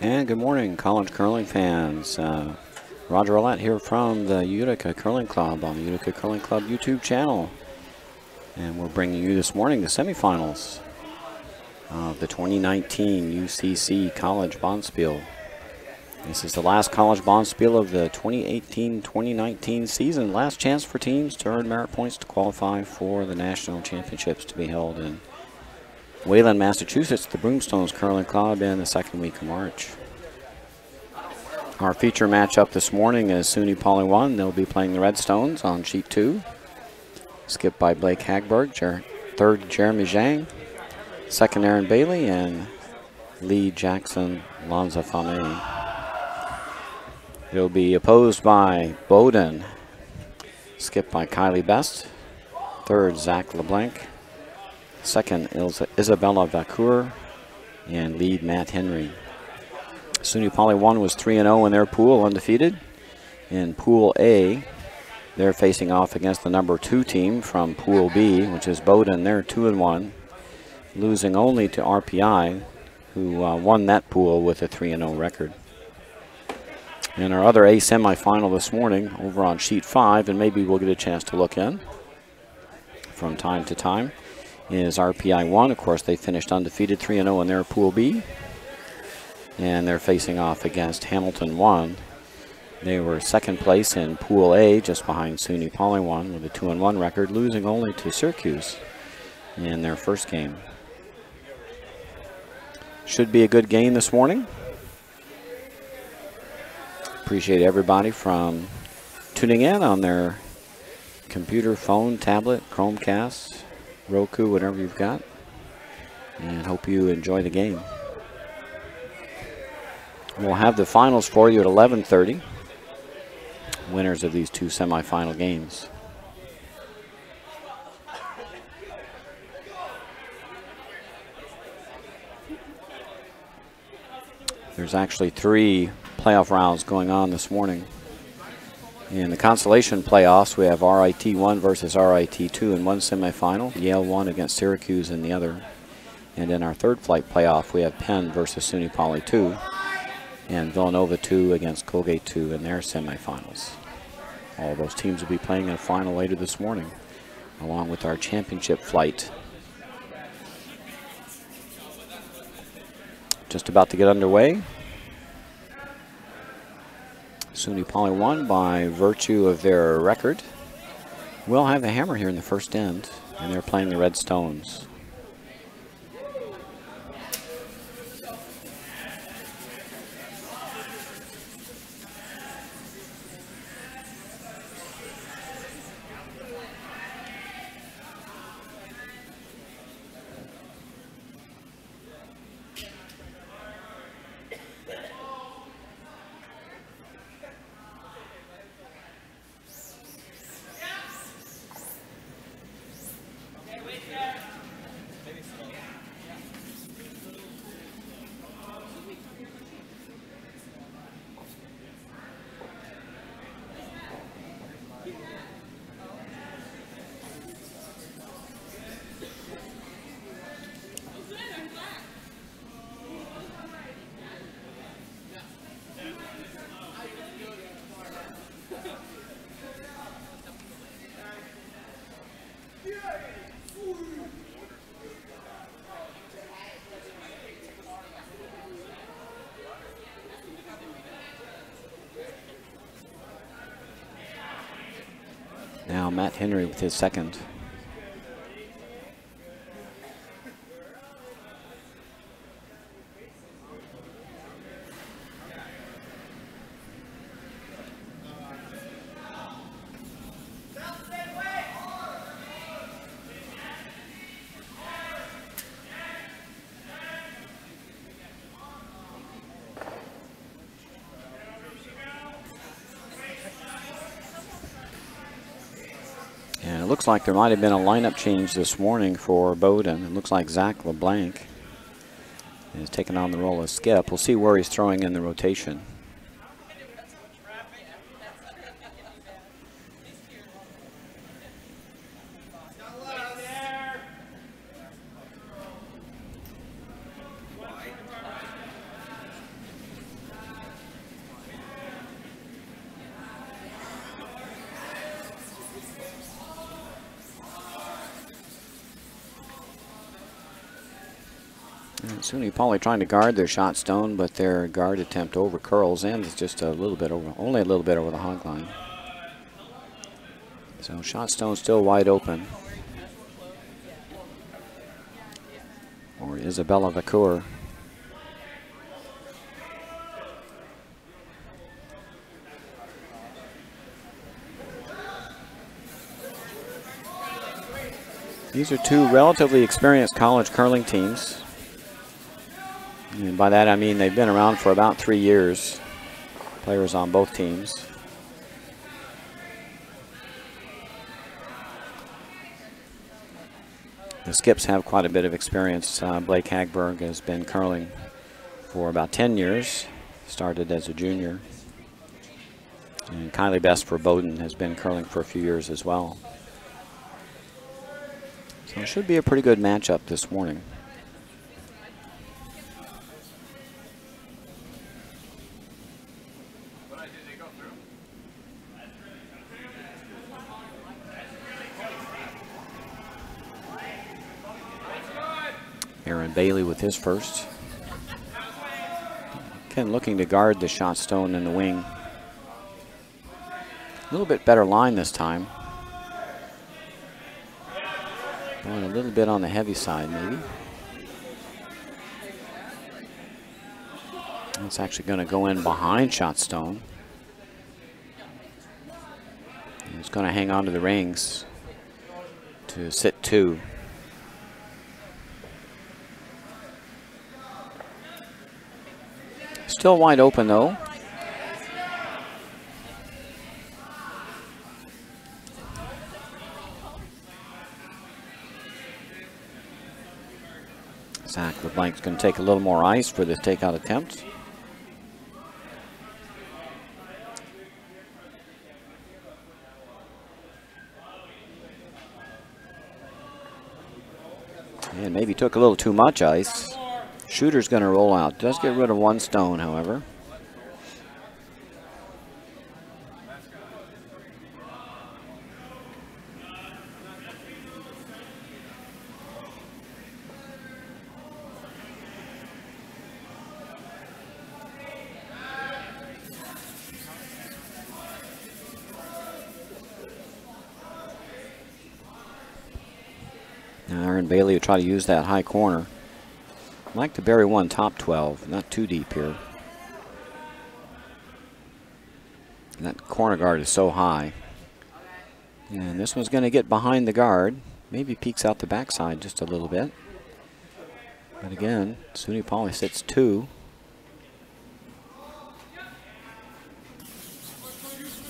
And good morning, college curling fans. Roger Roulette here from the Utica Curling Club on the Utica Curling Club YouTube channel. And we're bringing you this morning the semifinals of the 2019 UCC College Bonspiel. This is the last college Bonspiel of the 2018-2019 season. Last chance for teams to earn merit points to qualify for the national championships to be held in Wayland, Massachusetts, the Broomstones Curling Club in the second week of March. Our feature matchup this morning is SUNY Poly 1. They'll be playing the Redstones on sheet 2. Skipped by Blake Hagberg, third Jeremy Zhang, second Aaron Bailey, and Lee Jackson Lanza Fame. He'll be opposed by Bowdoin, skipped by Kylie Best, third Zach LeBlanc, second Isabella Vacour, and lead Matt Henry. SUNY Poly 1 was 3-0 in their pool, undefeated. In Pool A, they're facing off against the number 2 team from Pool B, which is Bowdoin. They're 2-1, losing only to RPI, who won that pool with a 3-0 record. And our other A semifinal this morning over on sheet 5, and maybe we'll get a chance to look in from time to time, is RPI 1. Of course, they finished undefeated 3-0 in their Pool B. And they're facing off against Hamilton 1. They were second place in Pool A, just behind SUNY Poly 1 with a 2-1 record, losing only to Syracuse in their first game. Should be a good game this morning. Appreciate everybody from tuning in on their computer, phone, tablet, Chromecast, Roku, whatever you've got. And hope you enjoy the game. We'll have the finals for you at 11:30. Winners of these two semifinal games. There's actually 3 playoff rounds going on this morning. In the consolation playoffs, we have RIT 1 versus RIT 2 in one semifinal, Yale 1 against Syracuse in the other. And in our third flight playoff, we have Penn versus SUNY Poly 2. And Villanova 2 against Colgate 2 in their semifinals. All those teams will be playing in a final later this morning, along with our championship flight. Just about to get underway. SUNY Poly 1, by virtue of their record, will have the hammer here in the first end, and they're playing the Redstones. Now Matt Henry with his second. And it looks like there might have been a lineup change this morning for Bowdoin. It looks like Zach LeBlanc is taking on the role of skip. We'll see where he's throwing in the rotation. SUNY Poly trying to guard their shot stone, but their guard attempt over curls and is just a little bit over, only a little bit over the hog line. So shot stone still wide open for Isabella Vacour. These are two relatively experienced college curling teams. And by that I mean they've been around for about 3 years, players on both teams. The skips have quite a bit of experience. Blake Hagberg has been curling for about 10 years, started as a junior. And Kylie Best for Bowdoin has been curling for a few years as well. So it should be a pretty good matchup this morning. Aaron Bailey with his first. Ken looking to guard the shot stone in the wing. A little bit better line this time. Going a little bit on the heavy side, maybe. It's actually going to go in behind shot stone. It's going to hang on to the rings to sit 2. Still wide open though. Zach LeBlanc's going to take a little more ice for this takeout attempt. And maybe took a little too much ice. Shooter's going to roll out. Does get rid of 1 stone, however. Now Aaron Bailey will try to use that high corner. I'd like to bury 1 top 12, not too deep here. And that corner guard is so high. And this one's going to get behind the guard. Maybe peeks out the backside just a little bit. But again, SUNY Poly sits 2.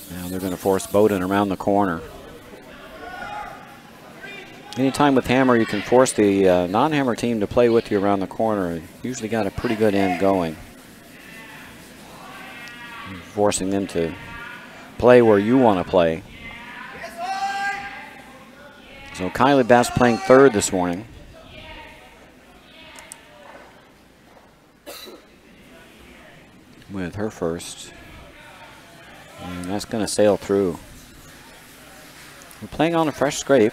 Now they're going to force Bowdoin around the corner. Anytime with hammer, you can force the non-hammer team to play with you around the corner. Usually got a pretty good end going. Forcing them to play where you want to play. So Kylie Best playing 3rd this morning. With her first. And that's going to sail through. We're playing on a fresh scrape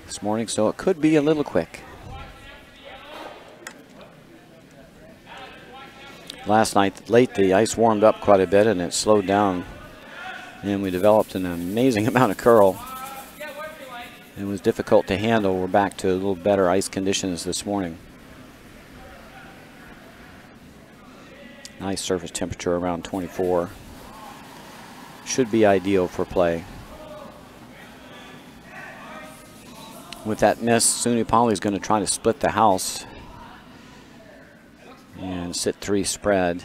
this morning, so it could be a little quick. Last night, late, the ice warmed up quite a bit and it slowed down, and we developed an amazing amount of curl. It was difficult to handle. We're back to a little better ice conditions this morning. Nice surface temperature around 24. Should be ideal for play. With that miss, SUNY Poly is going to try to split the house and sit 3 spread.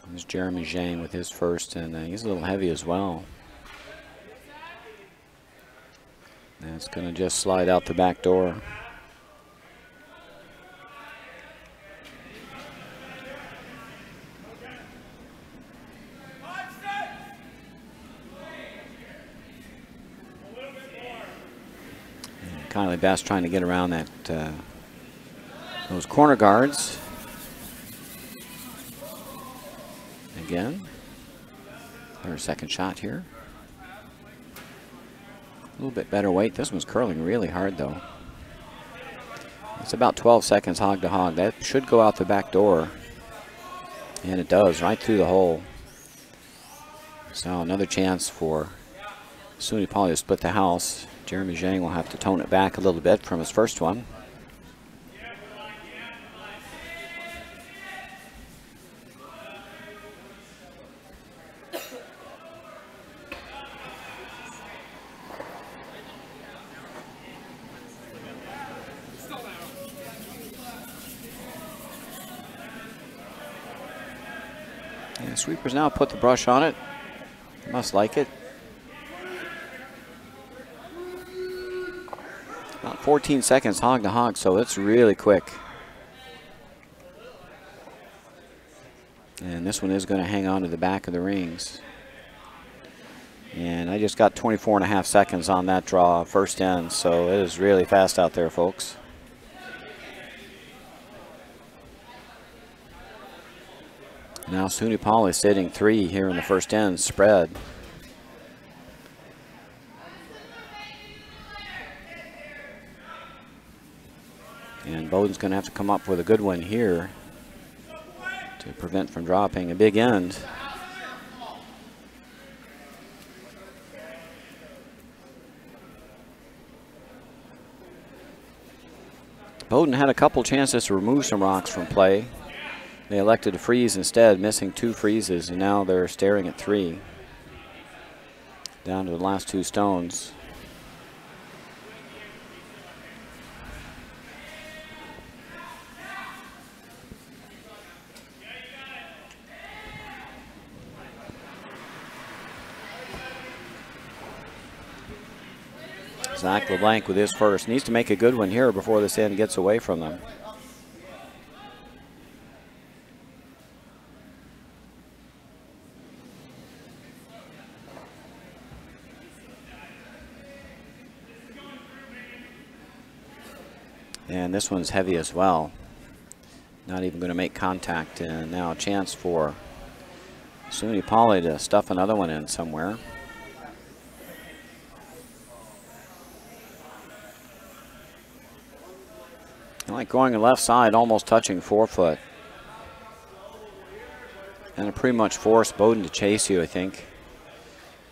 There's Jeremy Zhang with his first, and he's a little heavy as well. And it's going to just slide out the back door. Kylie Best trying to get around that those corner guards. Again, her second shot here. little bit better weight. This one's curling really hard though. It's about 12 seconds hog to hog. That should go out the back door. And it does, right through the hole. So another chance for SUNY Poly to split the house. Jeremy Zhang will have to tone it back a little bit from his first one. And the sweepers now put the brush on it. Must like it. About 14 seconds hog to hog, so it's really quick. And this one is going to hang on to the back of the rings. And I just got 24.5 seconds on that draw first end, so it is really fast out there, folks. Now SUNY Poly sitting 3 here in the first end spread. And Bowden's going to have to come up with a good one here to prevent from dropping a big end. Bowden had a couple chances to remove some rocks from play. They elected to freeze instead, missing 2 freezes, and now they're staring at 3. Down to the last 2 stones. Zach LeBlanc with his first. Needs to make a good one here before this end gets away from them. And this one's heavy as well. Not even going to make contact. And now a chance for SUNY Poly to stuff another one in somewhere. I like going on the left side, almost touching 4-foot. And it pretty much forced Bowden to chase you, I think.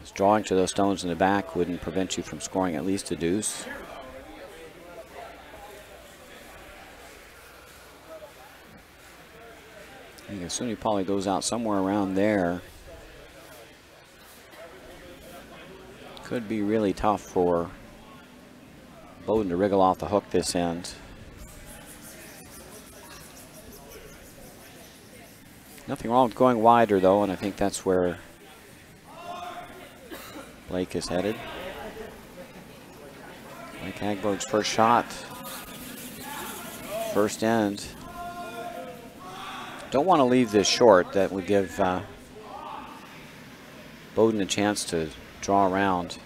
Just drawing to those stones in the back wouldn't prevent you from scoring at least a deuce. I think if SUNY Poly goes out somewhere around there, could be really tough for Bowden to wriggle off the hook this end. Nothing wrong with going wider though, and I think that's where Blake is headed. Blake Hagberg's first shot. First end. Don't want to leave this short. That would give Bowden a chance to draw around.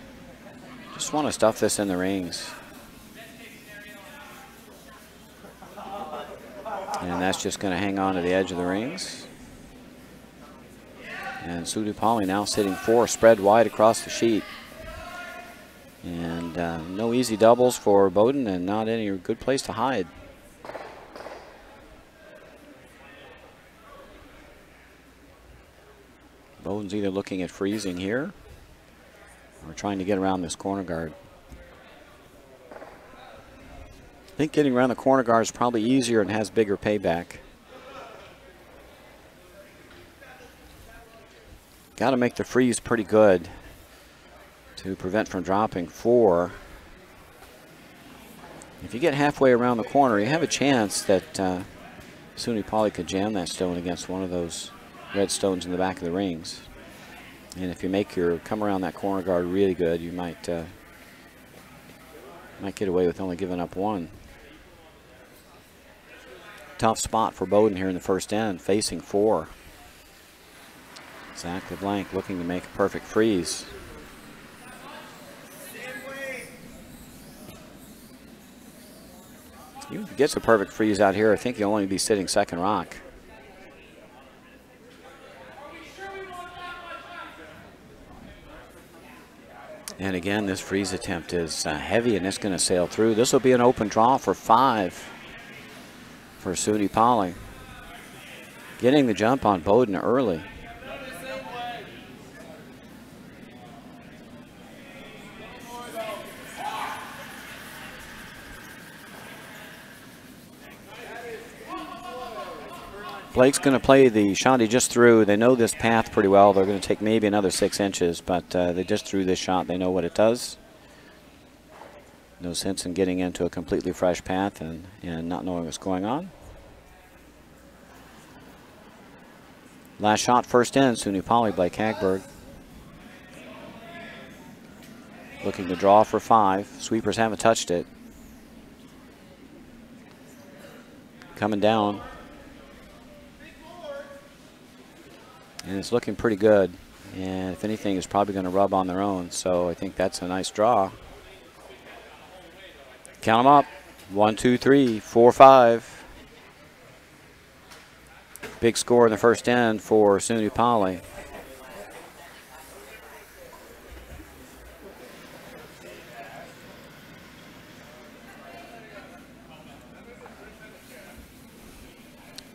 Just want to stuff this in the rings. And that's just going to hang on to the edge of the rings. And SUNY Poly now sitting 4, spread wide across the sheet. And no easy doubles for Bowden, and not any good place to hide. Bowden's either looking at freezing here or trying to get around this corner guard. I think getting around the corner guard is probably easier and has bigger payback. Got to make the freeze pretty good to prevent from dropping 4. If you get halfway around the corner, you have a chance that SUNY Poly could jam that stone against one of those red stones in the back of the rings. And if you make your come around that corner guard really good, you might get away with only giving up 1. Tough spot for Bowden here in the first end, facing 4. Zach LeBlanc looking to make a perfect freeze. Even if he gets a perfect freeze out here, I think he'll only be sitting second rock. And again, this freeze attempt is heavy, and it's going to sail through. This will be an open draw for 5 for SUNY Poly. Getting the jump on Bowdoin early. Blake's going to play the shot he just threw. They know this path pretty well. They're going to take maybe another 6 inches, but they just threw this shot. They know what it does. No sense in getting into a completely fresh path and not knowing what's going on. Last shot, first in, SUNY Poly, Blake Hagberg. Looking to draw for 5. Sweepers haven't touched it. Coming down. And it's looking pretty good. And if anything, it's probably going to rub on their own. So I think that's a nice draw. Count them up. 1, 2, 3, 4, 5. Big score in the first end for SUNY Poly.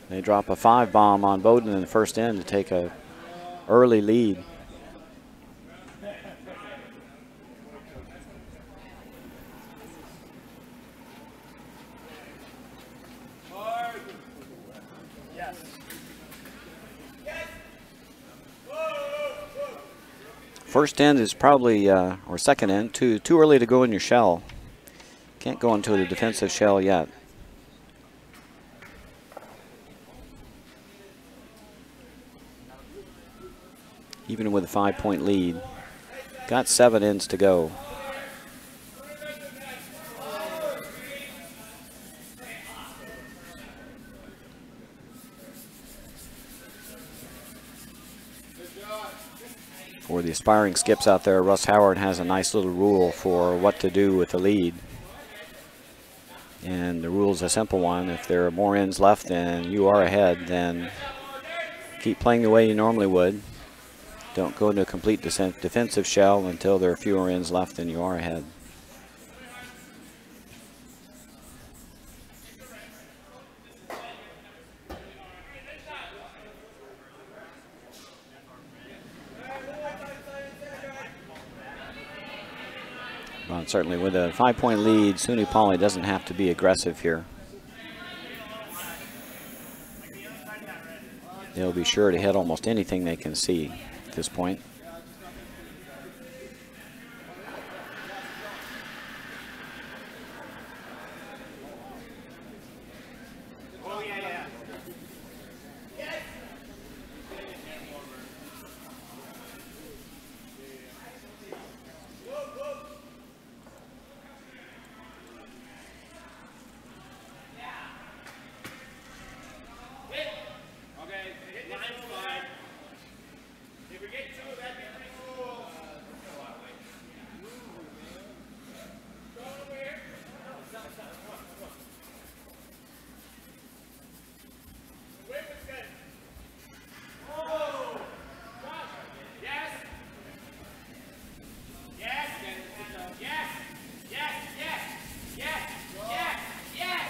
They drop a 5 bomb on Bowdoin in the first end to take a early lead. First end is probably, or second end, too early to go in your shell. Can't go into the defensive shell yet. Even with a 5-point lead. Got 7 ends to go. For the aspiring skips out there, Russ Howard has a nice little rule for what to do with the lead. And the rule is a simple one. If there are more ends left and you are ahead, then keep playing the way you normally would. Don't go into a complete defensive shell until there are fewer ends left than you are ahead. Well, certainly with a 5-point lead, SUNY Poly doesn't have to be aggressive here. They'll be sure to hit almost anything they can see at this point.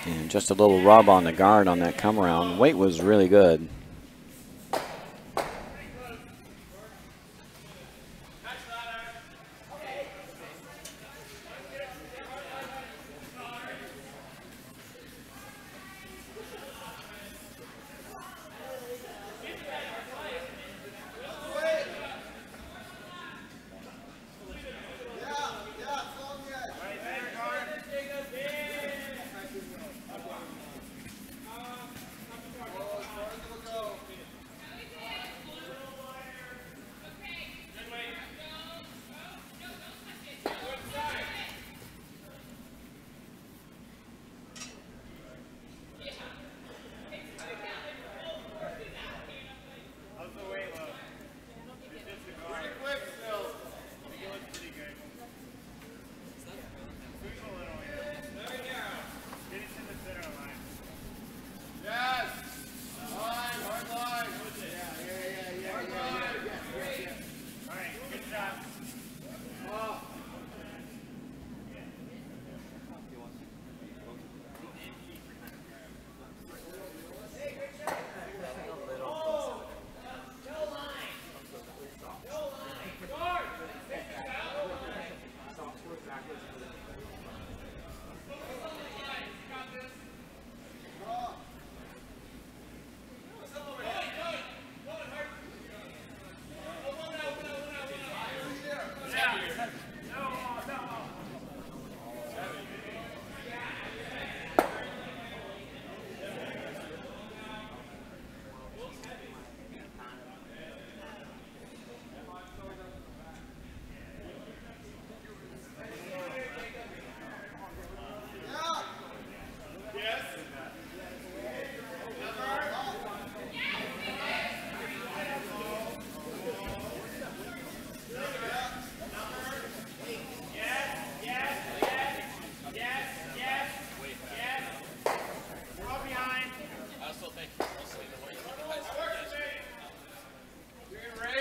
And just a little rub on the guard on that come around. Weight was really good.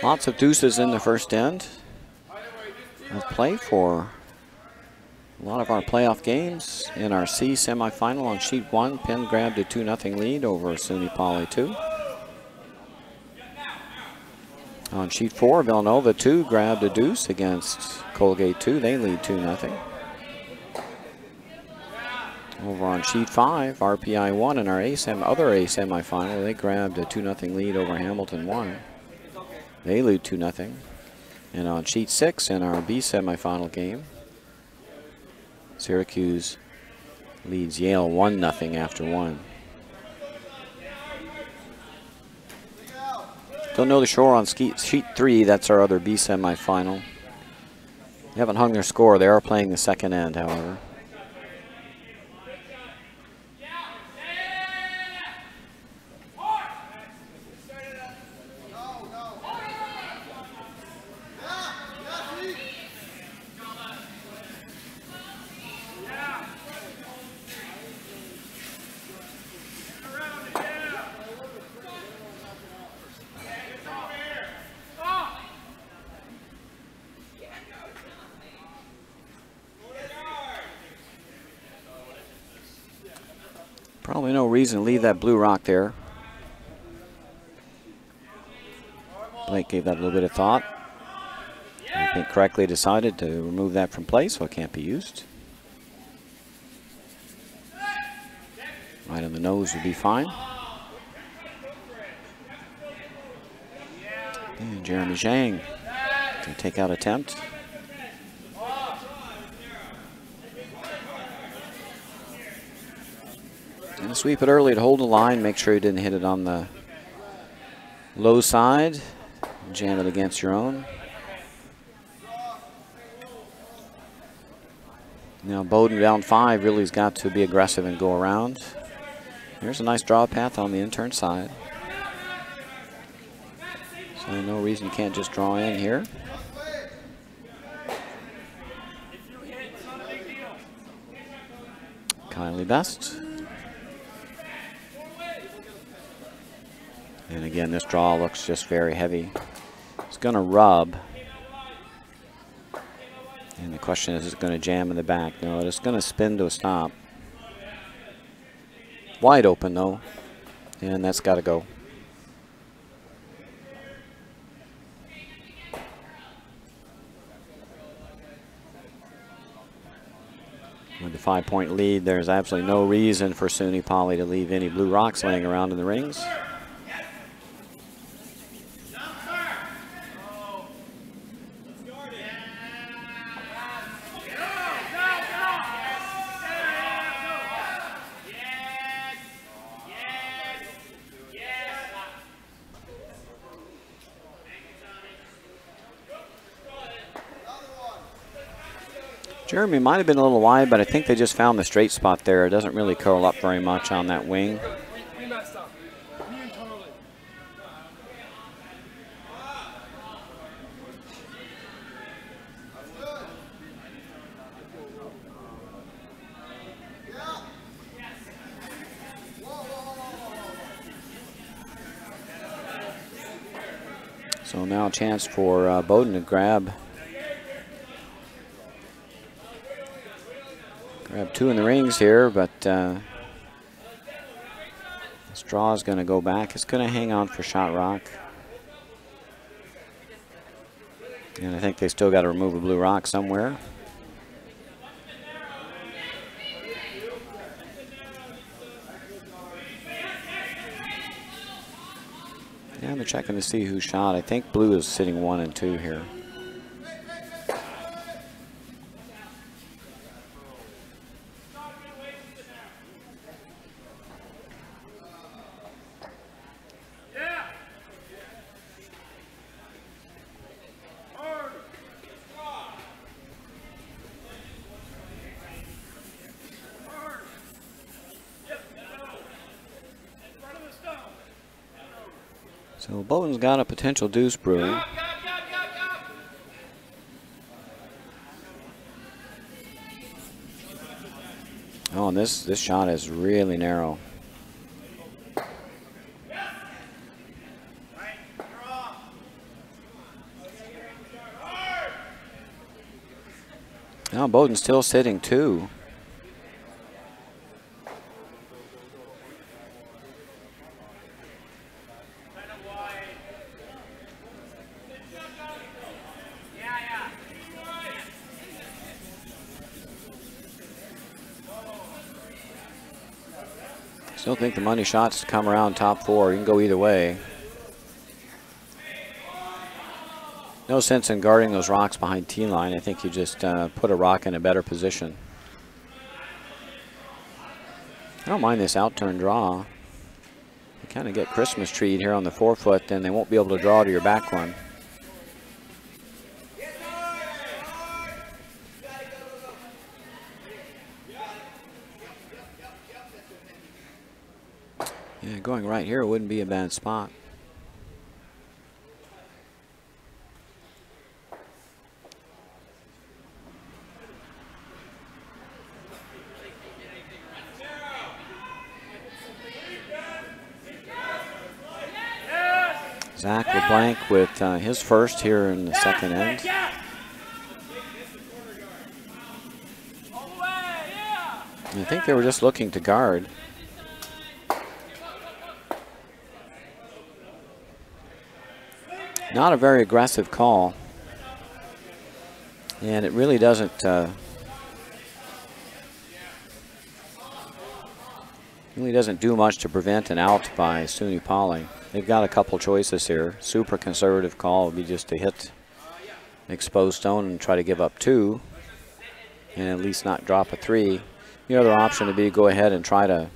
Lots of deuces in the first end of play for a lot of our playoff games. In our C semifinal on sheet 1, Penn grabbed a 2-0 lead over SUNY Poly 2. On sheet 4, Villanova 2 grabbed a deuce against Colgate 2. They lead 2-0. Over on sheet 5, RPI 1 in our other A semifinal, they grabbed a 2-0 lead over Hamilton 1. They lead 2-0. And on sheet 6 in our B semifinal game, Syracuse leads Yale 1-0 after 1. Don't know the score on sheet 3. That's our other B semifinal. They haven't hung their score. They are playing the second end, however. Probably no reason to leave that blue rock there. Blake gave that a little bit of thought. I think correctly decided to remove that from play so it can't be used. Right on the nose would be fine. And Jeremy Zhang to take out attempt. And sweep it early to hold the line, make sure you didn't hit it on the low side. Jam it against your own. Now Bowdoin down 5 really has got to be aggressive and go around. Here's a nice draw path on the intern side. So no reason you can't just draw in here. Kylie Best. And again, this draw looks just very heavy. It's going to rub. And the question is it going to jam in the back? No, it's going to spin to a stop. Wide open, though. And that's got to go. With the 5-point lead, there's absolutely no reason for SUNY Poly to leave any blue rocks laying around in the rings. Jeremy might have been a little wide, but I think they just found the straight spot there. It doesn't really curl up very much on that wing. We messed up. Me and totally. So now a chance for Bowdoin to grab 2 in the rings here, but this draw is going to go back. It's going to hang on for shot rock. And I think they still got to remove a blue rock somewhere. Yeah, they're checking to see who shot. I think blue is sitting 1 and 2 here. So Bowdoin's got a potential deuce brewing. Oh, and this shot is really narrow. Now Bowdoin still sitting 2. Still think the money shots to come around top 4. You can go either way. No sense in guarding those rocks behind tee line. I think you just put a rock in a better position. I don't mind this outturn draw. You kind of get Christmas treed here on the 4-foot, then they won't be able to draw to your back one. Yeah, going right here wouldn't be a bad spot. Zach LeBlanc with his first here in the second end. And I think they were just looking to guard. Not a very aggressive call. And it really doesn't do much to prevent an out by SUNY Poly. They've got a couple choices here. Super conservative call would be just to hit an exposed stone and try to give up 2 and at least not drop a 3. The other option would be to go ahead and try to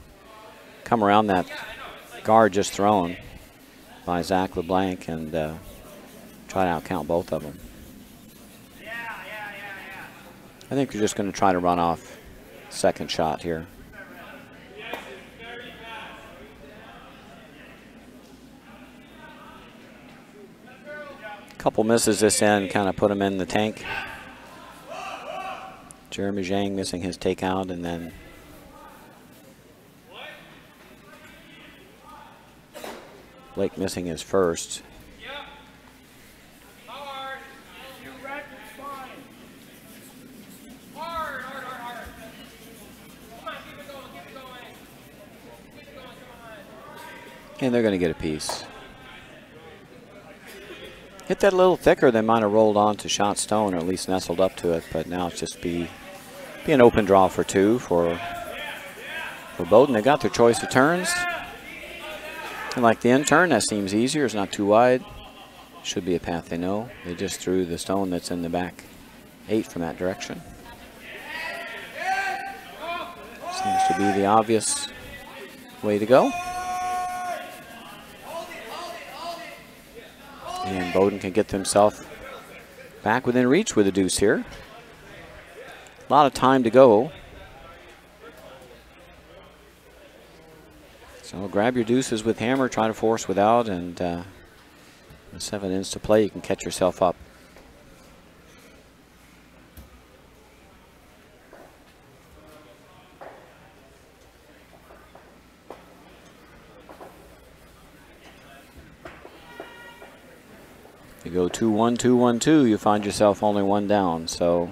come around that guard just thrown by Zach LeBlanc and try to outcount both of them. I think you're just going to try to run off second shot here. Couple misses this end kind of put him in the tank. Jeremy Zhang missing his takeout, and then Blake missing his first. And they're going to get a piece. Hit that a little thicker, they might have rolled on to shot stone or at least nestled up to it, but now it's just be an open draw for 2 for Bowdoin. They got their choice of turns. And like the end turn, that seems easier, it's not too wide. Should be a path they know. They just threw the stone that's in the back 8 from that direction. Seems to be the obvious way to go. And Bowdoin can get themselves back within reach with a deuce here. A lot of time to go. So grab your deuces with hammer, try to force without, and with 7 ends to play, you can catch yourself up. You go 2-1, 2-1, 2, you find yourself only 1 down. So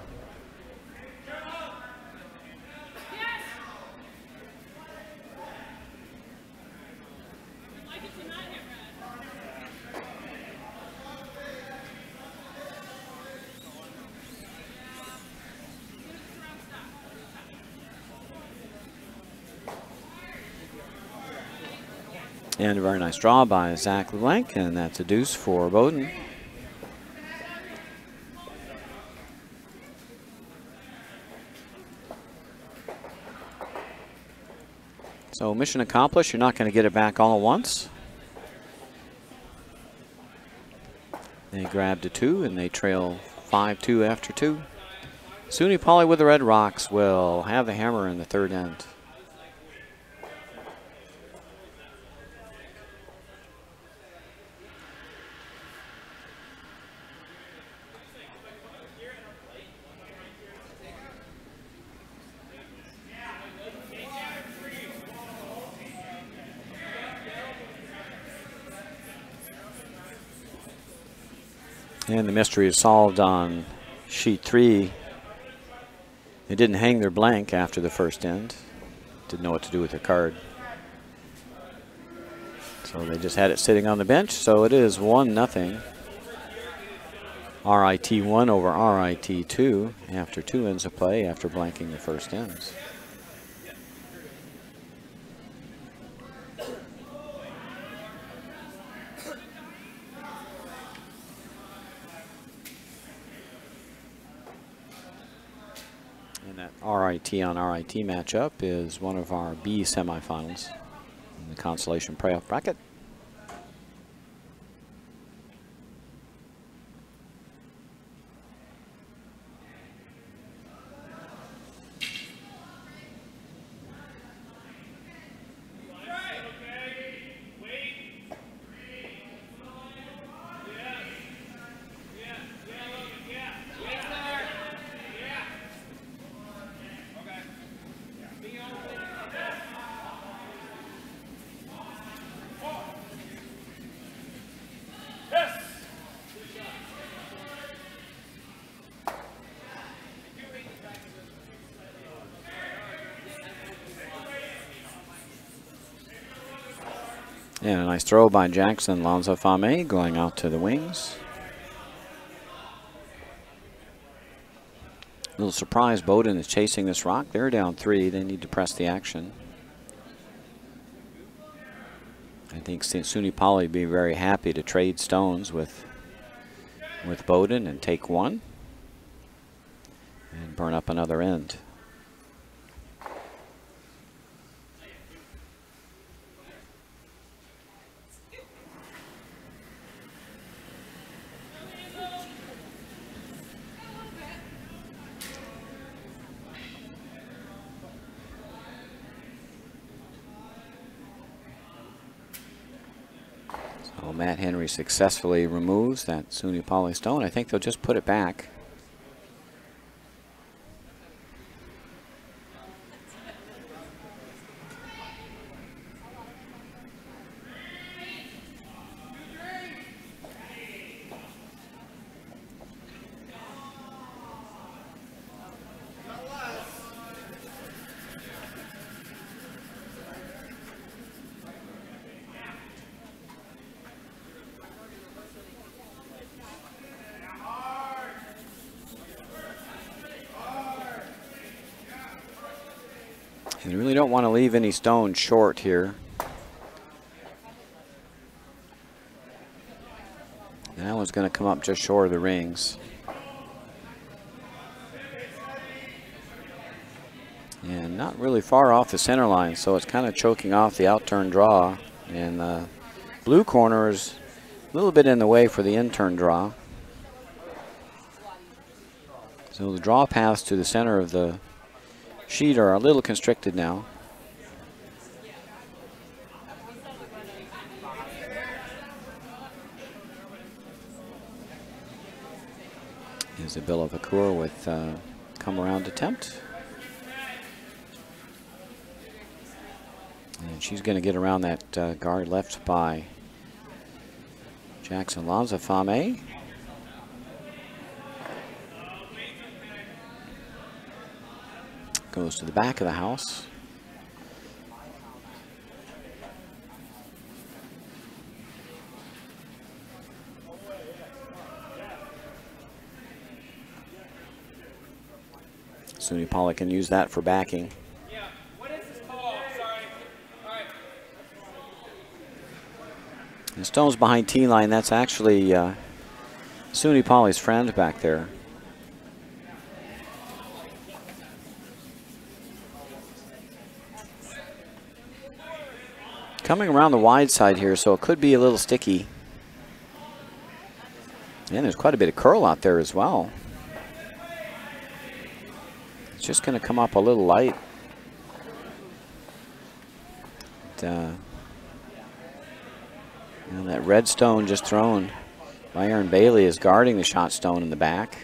and a very nice draw by Zach LeBlanc, and that's a deuce for Bowdoin. So mission accomplished. You're not going to get it back all at once. They grabbed a 2 and they trail 5-2 after 2. SUNY Poly with the Red Rocks will have the hammer in the 3rd end. And the mystery is solved on sheet 3. They didn't hang their blank after the first end. Didn't know what to do with their card. So they just had it sitting on the bench. So it is 1-0. RIT 1 over RIT 2 after 2 ends of play after blanking the first ends. And that RIT on RIT matchup is one of our B semifinals in the consolation playoff bracket. And a nice throw by Jackson Lanza-Fame going out to the wings. A little surprise, Bowdoin is chasing this rock. They're down 3. They need to press the action. I think SUNY Poly would be very happy to trade stones with Bowdoin and take 1 and burn up another end. So Matt Henry successfully removes that SUNY Poly stone. I think they'll just put it back. You really don't want to leave any stones short here. That one's going to come up just short of the rings. And not really far off the center line, so it's kind of choking off the outturn draw. And the blue corner is a little bit in the way for the in-turn draw. So the draw paths to the center of the sheet are a little constricted now. Isabella Vacour with come around attempt. And she's going to get around that guard left by Jackson Lanza-Fame. Goes to the back of the house. SUNY Poly can use that for backing. Yeah. What is this call? Sorry. All right. The stone's behind T line. That's actually SUNY Poly's friend back there. Coming around the wide side here, so it could be a little sticky. And there's quite a bit of curl out there as well. It's just going to come up a little light. And, that red stone just thrown by Aaron Bailey is guarding the shot stone in the back.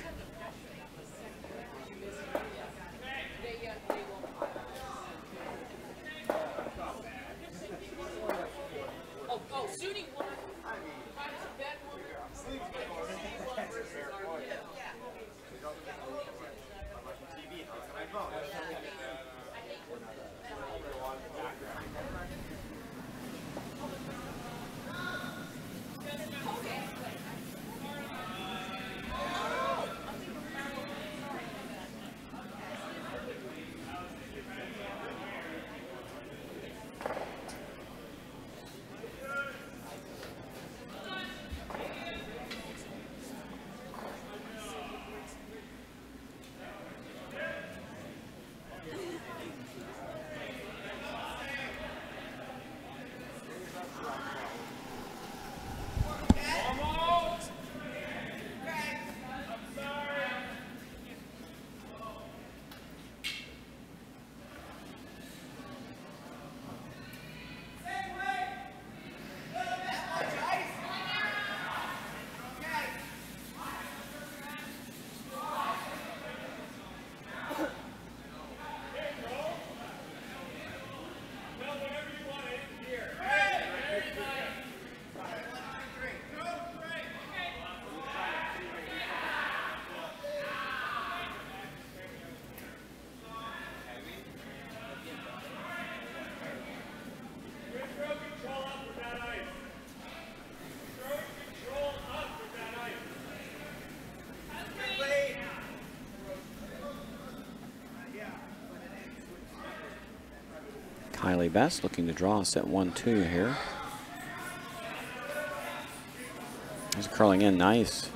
Kylie Best looking to draw set 1-2 here. He's curling in nice.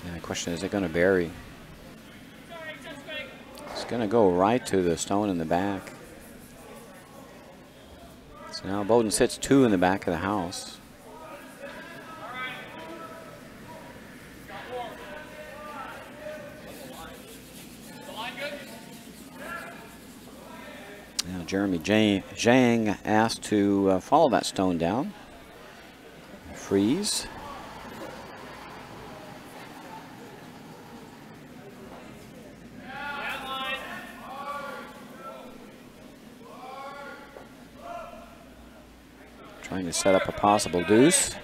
And the question is it going to bury? It's going to go right to the stone in the back. So now Bowden sits 2 in the back of the house. Now Jeremy Zhang asked to follow that stone down. Freeze. Trying to set up a possible deuce.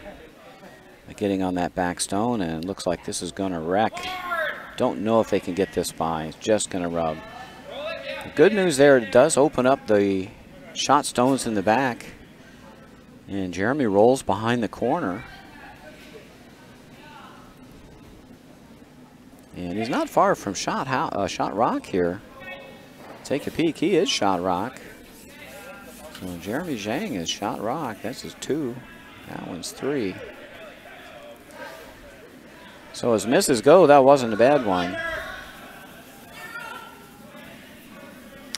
Getting on that back stone, and it looks like this is going to wreck. Don't know if they can get this by. It's just going to rub. The good news there, it does open up the shot stones in the back. And Jeremy rolls behind the corner. And he's not far from shot rock here. Take a peek, he is shot rock. So Jeremy Zhang is shot rock. That's his 2. That one's 3. So as misses go, that wasn't a bad one.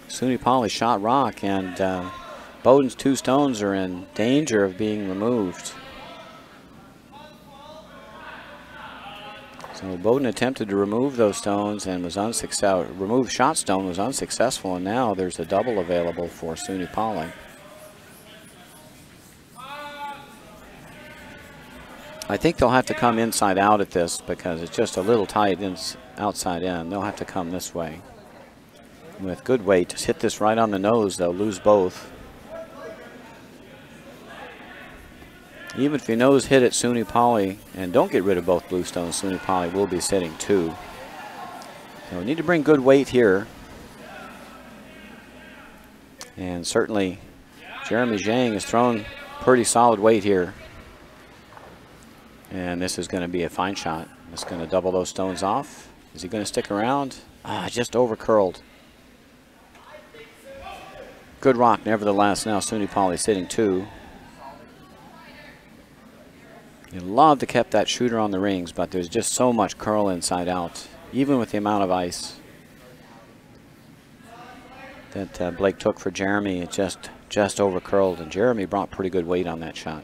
Suni Poly shot rock, and Bowden's 2 stones are in danger of being removed. So Bowden attempted to remove those stones and was unsuccessful. Remove shot stone was unsuccessful, and now there's a double available for Suni Poly. I think they'll have to come inside out at this because it's just a little tight outside in. They'll have to come this way. With good weight, just hit this right on the nose, they'll lose both. Even if your nose hit it, Suni Poly, and don't get rid of both blue stones, Suni Poly will be sitting 2. So we need to bring good weight here. And certainly Jeremy Zhang has thrown pretty solid weight here. And this is going to be a fine shot. It's going to double those stones off. Is he going to stick around? Just over curled. Good rock nevertheless. Now Suni Poly sitting 2. You'd love to keep that shooter on the rings, but there's just so much curl inside out, even with the amount of ice that Blake took for Jeremy. It just over curled, and Jeremy brought pretty good weight on that shot.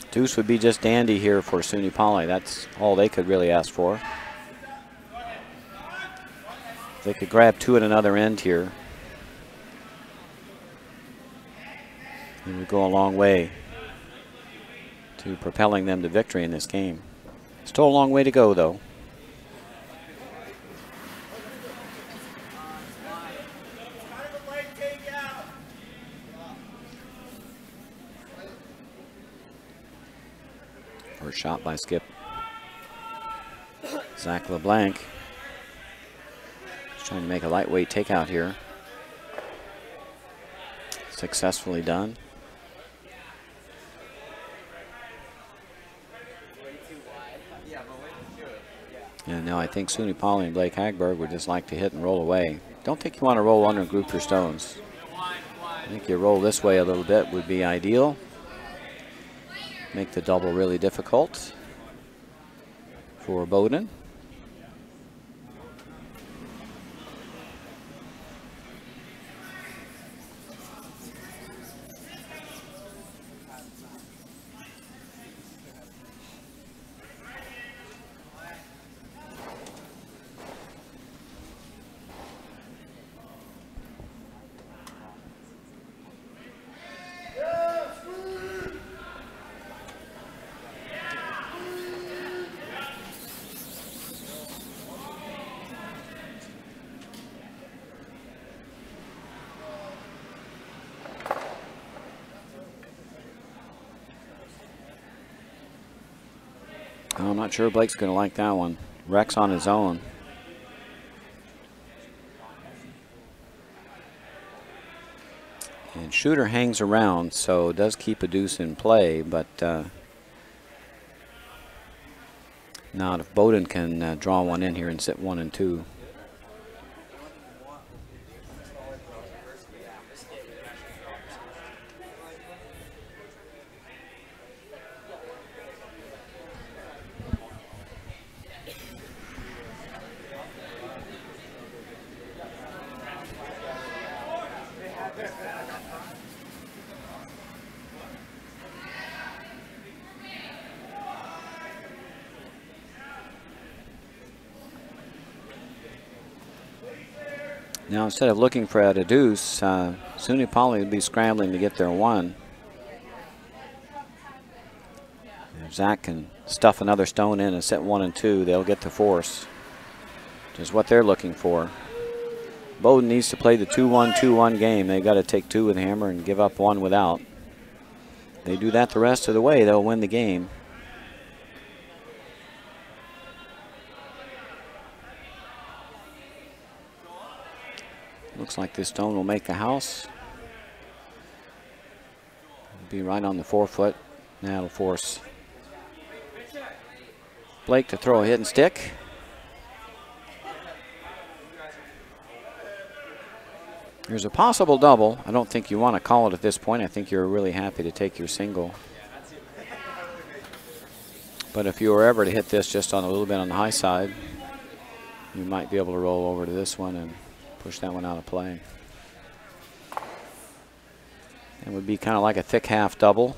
Deuce would be just dandy here for Suni Poly. That's all they could really ask for. They could grab 2 at another end here. It would go a long way to propelling them to victory in this game. Still a long way to go, though. First shot by Skip. Zach LeBlanc is trying to make a lightweight takeout here. Successfully done. And now I think Suni Poly and Blake Hagberg would just like to hit and roll away. Don't think you want to roll under and group your stones. I think you roll this way a little bit would be ideal. Make the double really difficult for Bowden. I'm not sure Blake's going to like that one. Rex on his own. And shooter hangs around, so does keep a deuce in play, but Now, if Bowdoin can draw one in here and sit 1 and 2. Now, instead of looking for a deuce, SUNY Poly would be scrambling to get their 1. If Zach can stuff another stone in and set 1 and 2, they'll get the force, which is what they're looking for. Bowdoin needs to play the 2-1, 2-1 game. They've got to take 2 with hammer and give up 1 without. If they do that the rest of the way, they'll win the game. Looks like this stone will make the house. It'll be right on the 4-foot. That'll force Blake to throw a hidden stick. There's a possible double. I don't think you want to call it at this point. I think you're really happy to take your single. But if you were ever to hit this just on a little bit on the high side, you might be able to roll over to this one and push that one out of play. It would be kind of like a thick half double.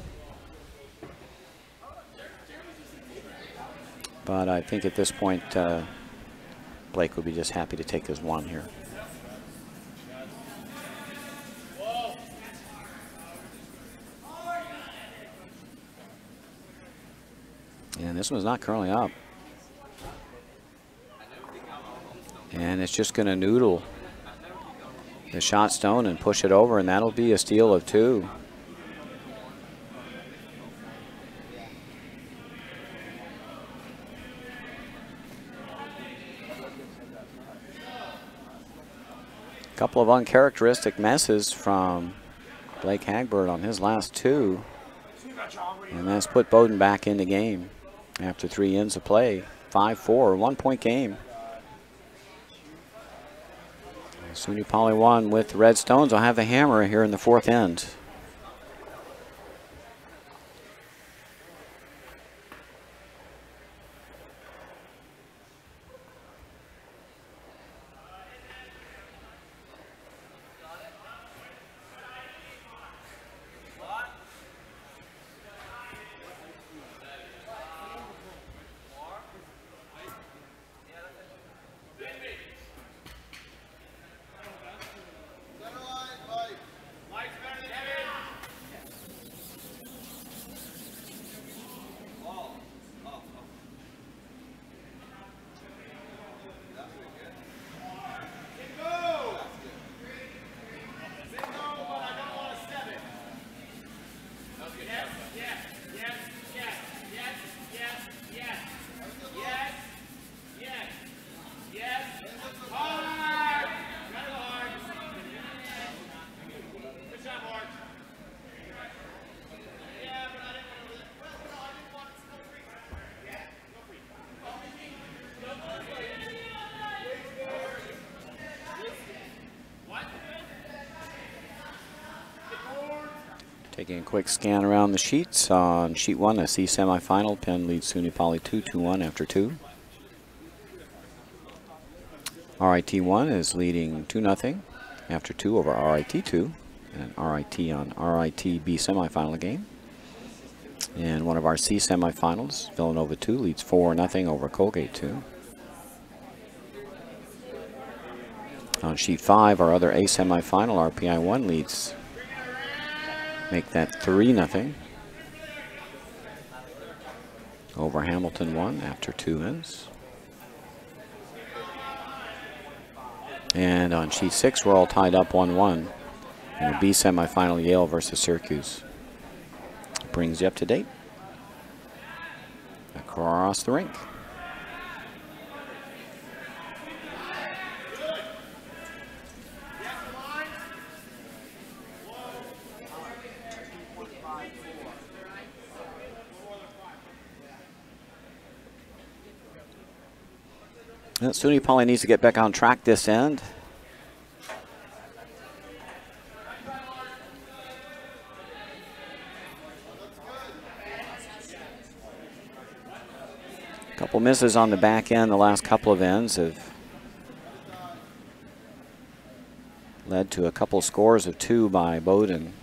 But I think at this point, Blake would be just happy to take his 1 here. And this one's not curling up. And it's just going to noodle the shot stone and push it over, and that'll be a steal of 2. A couple of uncharacteristic messes from Blake Hagbert on his last 2. And that's put Bowdoin back in the game after 3 ends of play. 5-4, 1-point game. SUNY Poly 1 with the red stones. I'll have the hammer here in the 4th end. Taking a quick scan around the sheets. On sheet 1, a C semifinal. Penn leads SUNY Poly 2-1 after 2. RIT 1 is leading 2-0 after 2 over RIT 2. And RIT on RIT B semifinal game. And one of our C semifinals, Villanova 2 leads 4-0 over Colgate 2. On sheet 5, our other A semifinal, RPI 1 leads. Make that 3-0 over Hamilton 1 after 2 ends. And on sheet 6, we're all tied up 1-1 in the B semifinal, Yale versus Syracuse. Brings you up to date across the rink. SUNY Poly needs to get back on track this end. Couple misses on the back end. The last couple of ends have led to a couple scores of 2 by Bowdoin.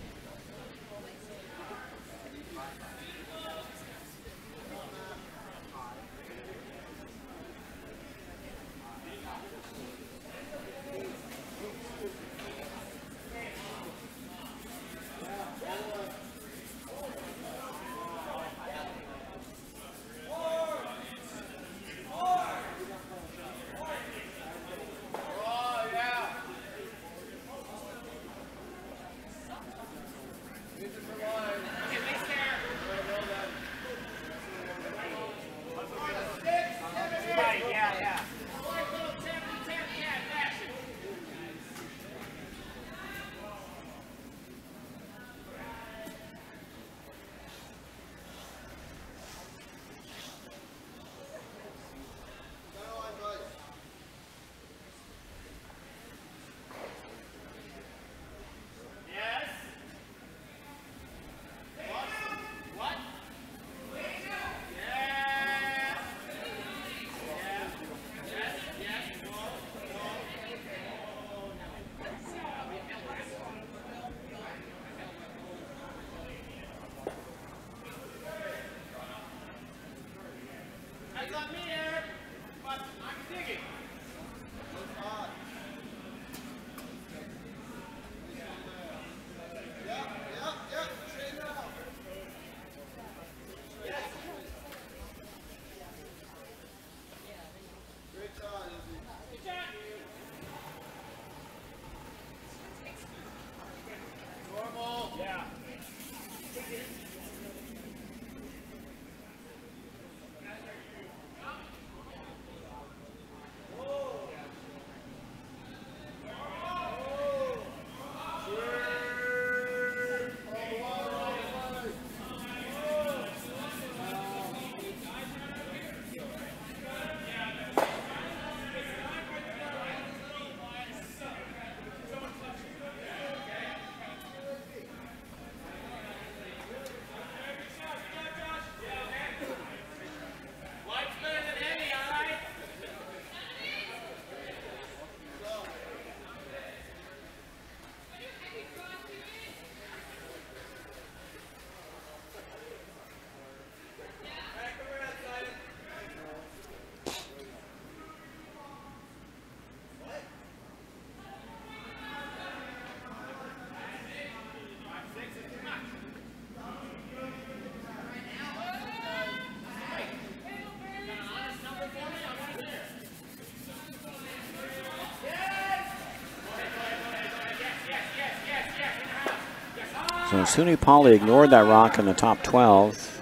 So SUNY Poly ignored that rock in the top 12.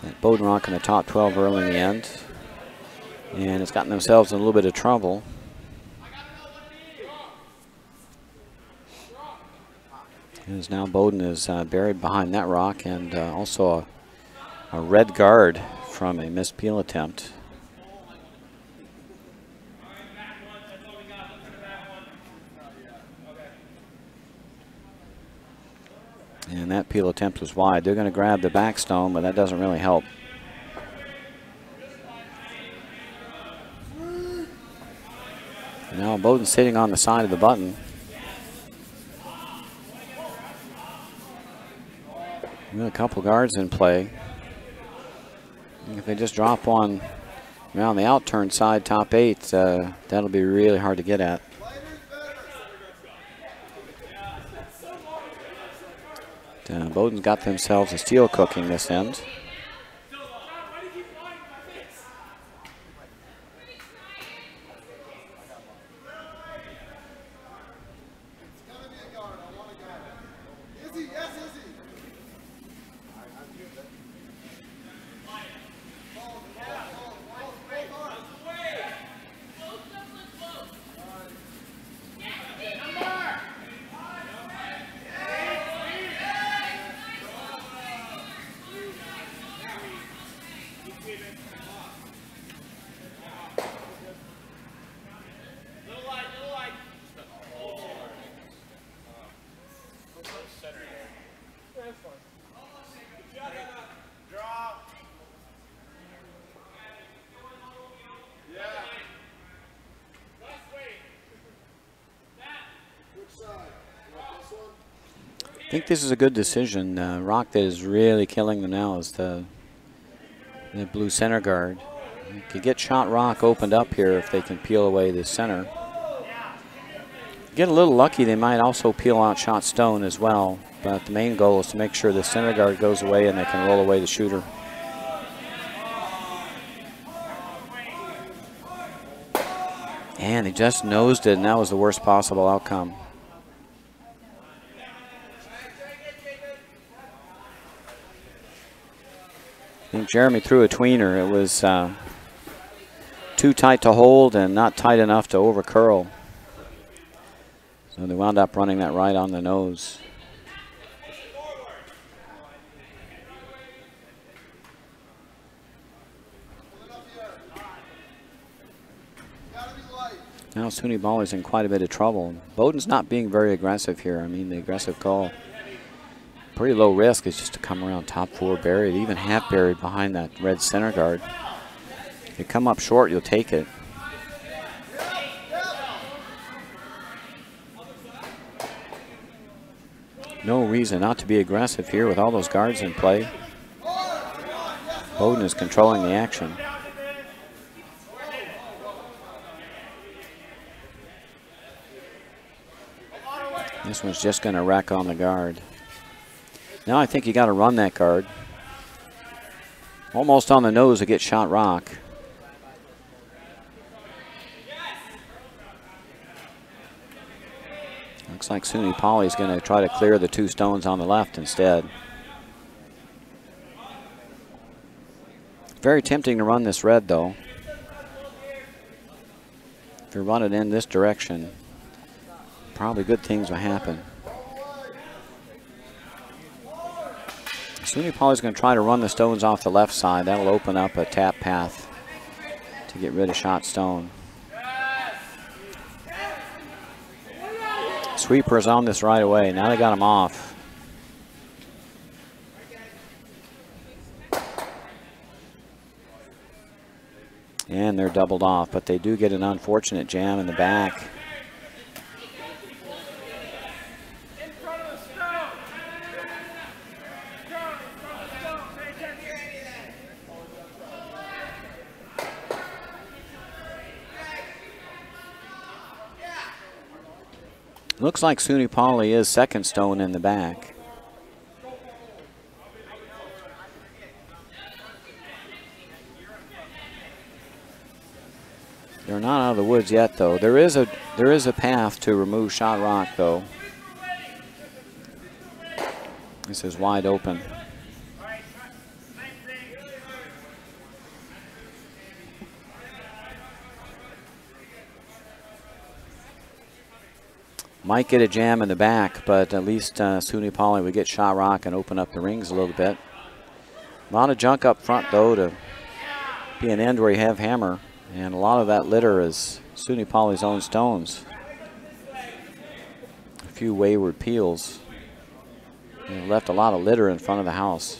That Bowdoin rock in the top 12 early in the end. And it's gotten themselves in a little bit of trouble. As now Bowdoin is buried behind that rock, and also a red guard from a missed peel attempt. And that peel attempt was wide. They're going to grab the back stone, but that doesn't really help. Now Bowdoin sitting on the side of the button. Got a couple guards in play. If they just drop one around the out-turn side, top 8, that'll be really hard to get at. Bowdoin's got themselves a steal cooking this end. I think this is a good decision. Rock that is really killing them now is the blue center guard. You could get shot rock opened up here if they can peel away the center. Get a little lucky, they might also peel out shot stone as well. But the main goal is to make sure the center guard goes away and they can roll away the shooter. And they just nosed it, and that was the worst possible outcome. I think Jeremy threw a tweener. It was too tight to hold and not tight enough to over curl. So they wound up running that right on the nose. Now SUNY Bali in quite a bit of trouble. Bowdoin's not being very aggressive here. I mean, the aggressive call, pretty low risk, is just to come around top four buried, even half buried behind that red center guard. If you come up short, you'll take it. No reason not to be aggressive here with all those guards in play. Bowdoin is controlling the action. This one's just going to wreck on the guard. Now I think you got to run that guard. Almost on the nose to get shot rock. Looks like SUNY Poly is going to try to clear the two stones on the left instead. Very tempting to run this red though. If you run it in this direction, probably good things will happen. SUNY Poly is going to try to run the stones off the left side. That'll open up a tap path to get rid of shot stone. Sweeper's on this right away. Now they got him off. And they're doubled off, but they do get an unfortunate jam in the back. Looks like SUNY Poly is second stone in the back. They're not out of the woods yet, though. There is a path to remove shot rock, though. This is wide open. Might get a jam in the back, but at least SUNY Poly would get shot rock and open up the rings a little bit. A lot of junk up front, though, to be an end where you have hammer. And a lot of that litter is SUNY Poly's own stones. A few wayward peels. They left a lot of litter in front of the house.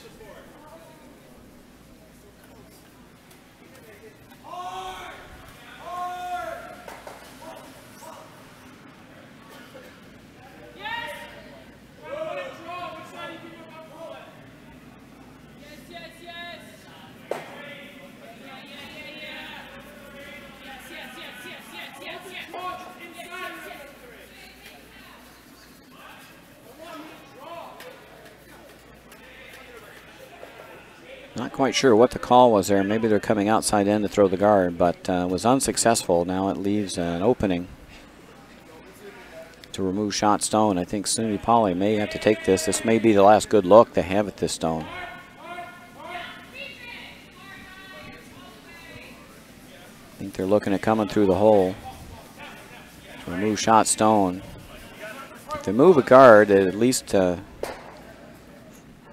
Not quite sure what the call was there. Maybe they're coming outside in to throw the guard, but was unsuccessful. Now it leaves an opening to remove shot stone. I think SUNY Poly may have to take this. This may be the last good look they have at this stone. I think they're looking at coming through the hole to remove shot stone. If they move a guard, they at least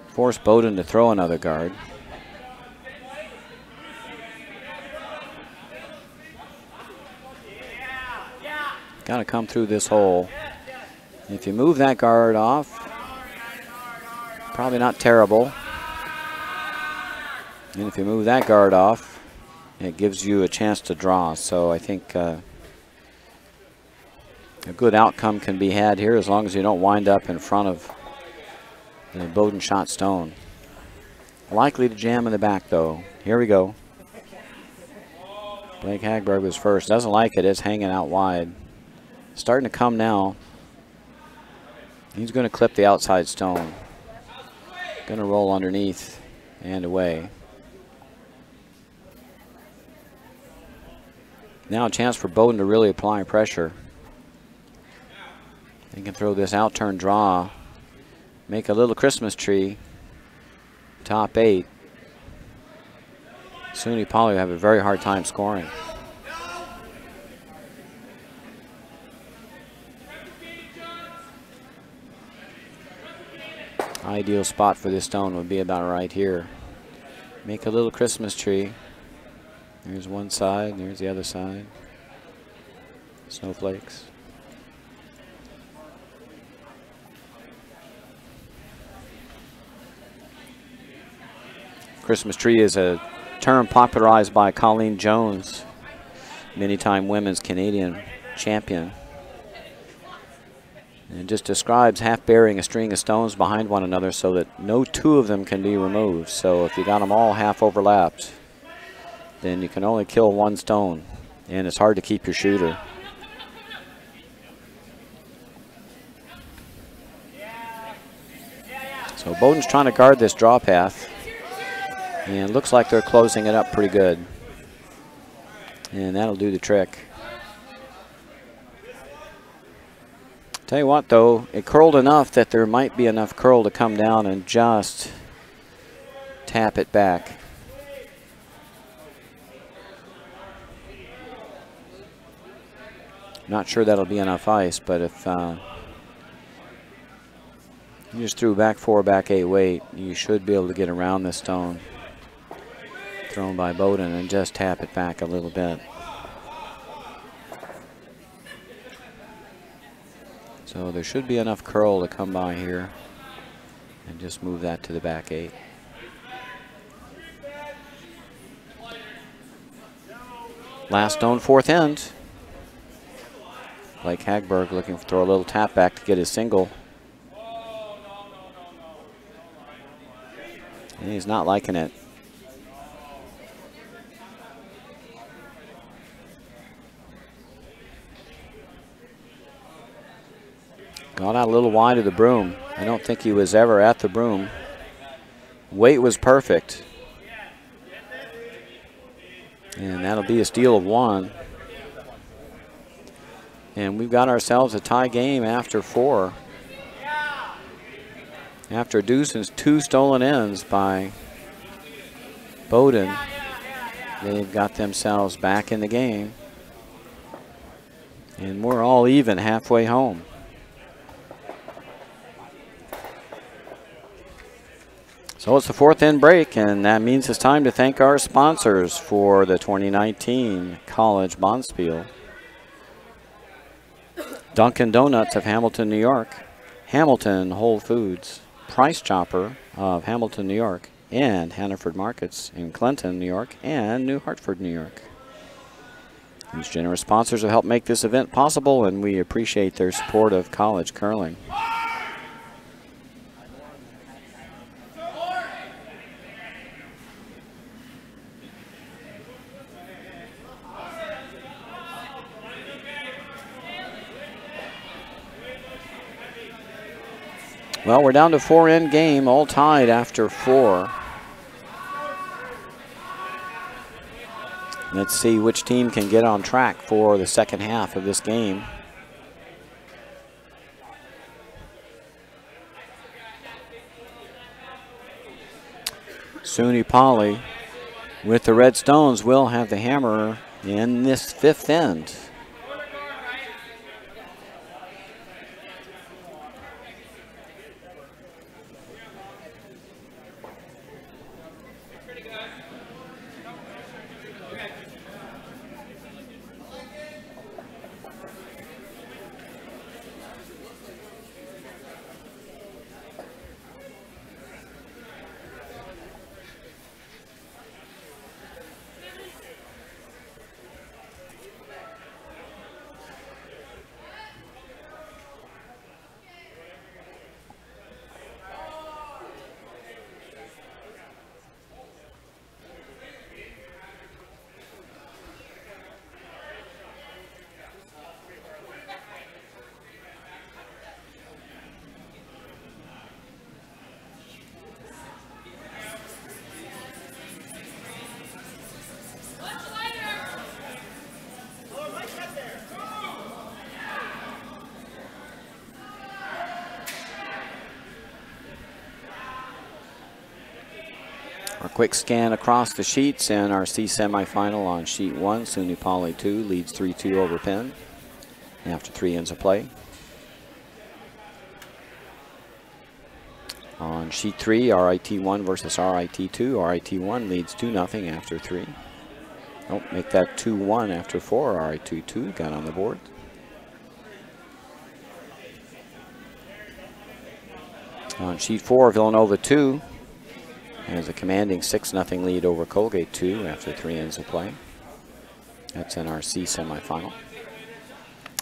force Bowdoin to throw another guard. Got to come through this hole. If you move that guard off, probably not terrible. And if you move that guard off, it gives you a chance to draw. So I think a good outcome can be had here as long as you don't wind up in front of the Bowdoin shot stone. Likely to jam in the back, though. Here we go. Blake Hagberg was first. Doesn't like it. It's hanging out wide. Starting to come now. He's going to clip the outside stone. Going to roll underneath and away. Now a chance for Bowdoin to really apply pressure. They can throw this out turn draw. Make a little Christmas tree. Top 8. SUNY Poly will have a very hard time scoring. Ideal spot for this stone would be about right here. Make a little Christmas tree. There's one side, there's the other side. Snowflakes. Christmas tree is a term popularized by Colleen Jones, many-time women's Canadian champion. And it just describes half burying a string of stones behind one another so that no two of them can be removed. So if you got them all half overlapped, then you can only kill one stone, and it's hard to keep your shooter. So Bowdoin's trying to guard this draw path, and it looks like they're closing it up pretty good. And that'll do the trick. Tell you what, though, it curled enough that there might be enough curl to come down and just tap it back. Not sure that'll be enough ice, but if you just threw back 4, back 8 weight, you should be able to get around this stone thrown by Bowdoin and just tap it back a little bit. So there should be enough curl to come by here and just move that to the back 8. Last stone, fourth end. Blake Hagberg looking to throw a little tap back to get his single. And he's not liking it. Got out a little wide of the broom. I don't think he was ever at the broom. Weight was perfect. And that'll be a steal of 1. And we've got ourselves a tie game after 4. After deuce and 2 stolen ends by Bowdoin, they've got themselves back in the game. And we're all even halfway home. So it's the 4th end break, and that means it's time to thank our sponsors for the 2019 College Bonspiel. Dunkin' Donuts of Hamilton, New York, Hamilton Whole Foods, Price Chopper of Hamilton, New York, and Hannaford Markets in Clinton, New York, and New Hartford, New York. These generous sponsors have helped make this event possible, and we appreciate their support of college curling. Well, we're down to 4-end game, all tied after 4. Let's see which team can get on track for the second half of this game. SUNY Poly with the Red Stones will have the hammer in this 5th end. Our quick scan across the sheets and our C semifinal on sheet 1. SUNY Poly 2 leads 3-2 over Penn after 3 ends of play. On sheet 3, RIT 1 versus RIT 2. RIT 1 leads 2-0 after 3. Oh, make that 2-1 after 4. RIT 2 got on the board. On sheet 4, Villanova 2 has a commanding 6-0 lead over Colgate 2 after 3 ends of play. That's in our C semifinal.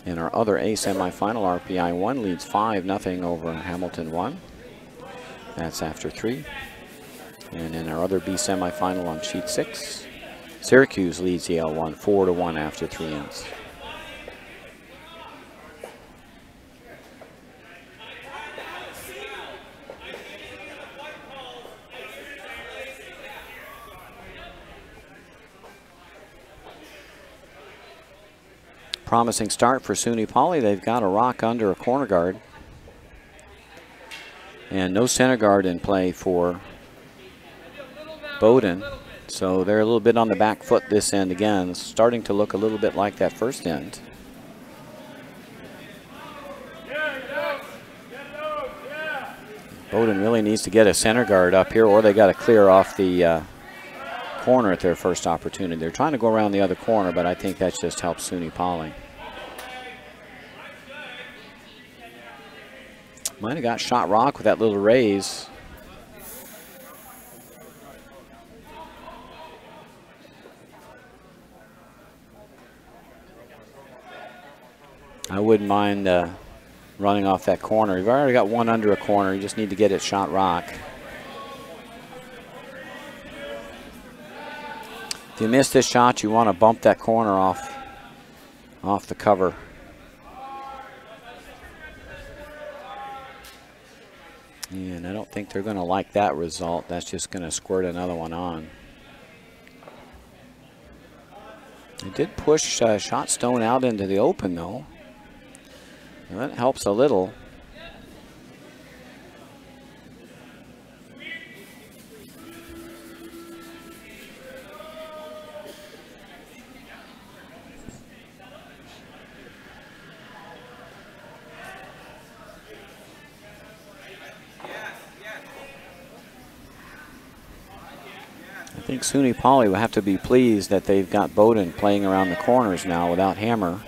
In our other A semifinal, RPI 1 leads 5-0 over Hamilton 1. That's after 3. And in our other B semifinal on sheet 6, Syracuse leads Yale 1 4-1 after 3 ends. Promising start for SUNY Poly. They've got a rock under a corner guard. And no center guard in play for Bowdoin. So they're a little bit on the back foot this end again, starting to look a little bit like that first end. Bowdoin really needs to get a center guard up here, or they got to clear off the corner at their first opportunity. They're trying to go around the other corner, but I think that just helps SUNY Poly. Might have got shot rock with that little raise. I wouldn't mind running off that corner. You've already got one under a corner. You just need to get it shot rock. If you miss this shot, you want to bump that corner off the cover. And I don't think they're going to like that result. That's just going to squirt another one on. They did push Shot Stone out into the open, though. Well, that helps a little. I think SUNY Poly will have to be pleased that they've got Bowdoin playing around the corners now without Hammer.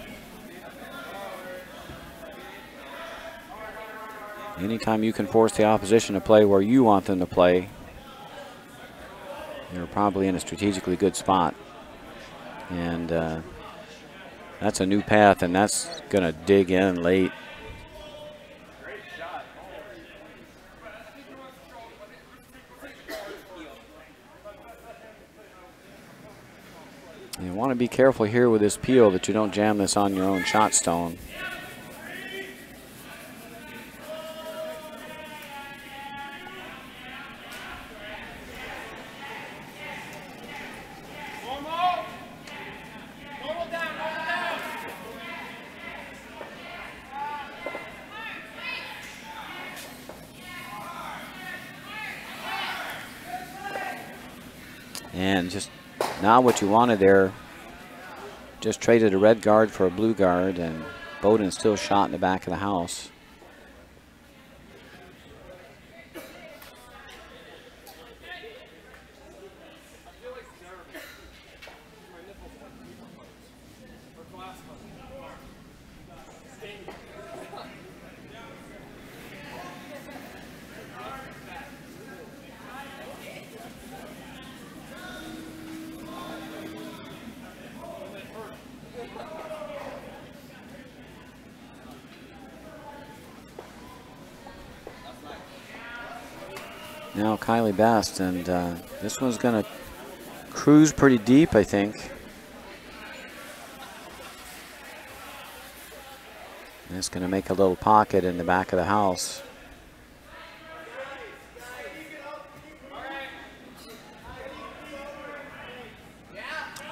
Anytime you can force the opposition to play where you want them to play, you're probably in a strategically good spot. And that's a new path, and that's going to dig in late. You want to be careful here with this peel that you don't jam this on your own shot stone. And just not what you wanted there. Just traded a red guard for a blue guard, and Bowdoin still shot in the back of the house. Now Kylie Best, and this one's going to cruise pretty deep, I think. And it's going to make a little pocket in the back of the house.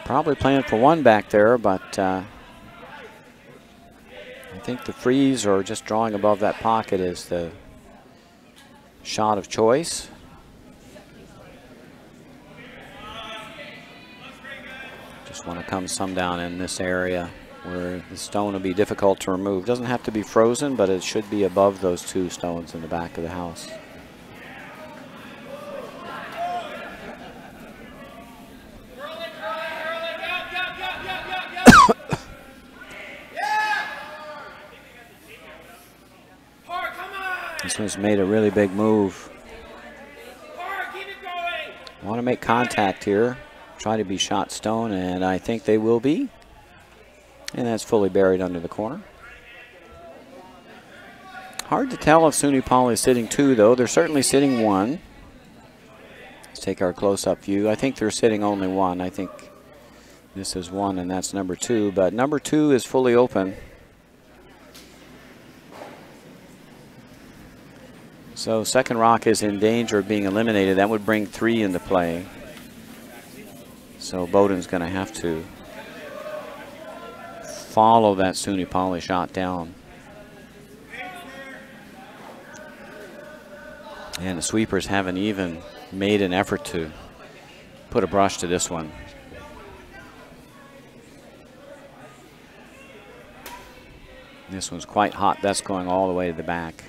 Probably playing for one back there, but I think the freeze or just drawing above that pocket is the shot of choice. Just want to come some down in this area where the stone will be difficult to remove. Doesn't have to be frozen, but it should be above those two stones in the back of the house. This one's made a really big move. Want to make contact here. Try to be shot stone, and I think they will be. And that's fully buried under the corner. Hard to tell if SUNY Poly is sitting 2, though. They're certainly sitting 1. Let's take our close-up view. I think they're sitting only 1. I think this is 1, and that's number 2. But number 2 is fully open. So second rock is in danger of being eliminated. That would bring 3 into play. So Bowdoin's going to have to follow that SUNY Poly shot down. And the sweepers haven't even made an effort to put a brush to this one. This one's quite hot. That's going all the way to the back.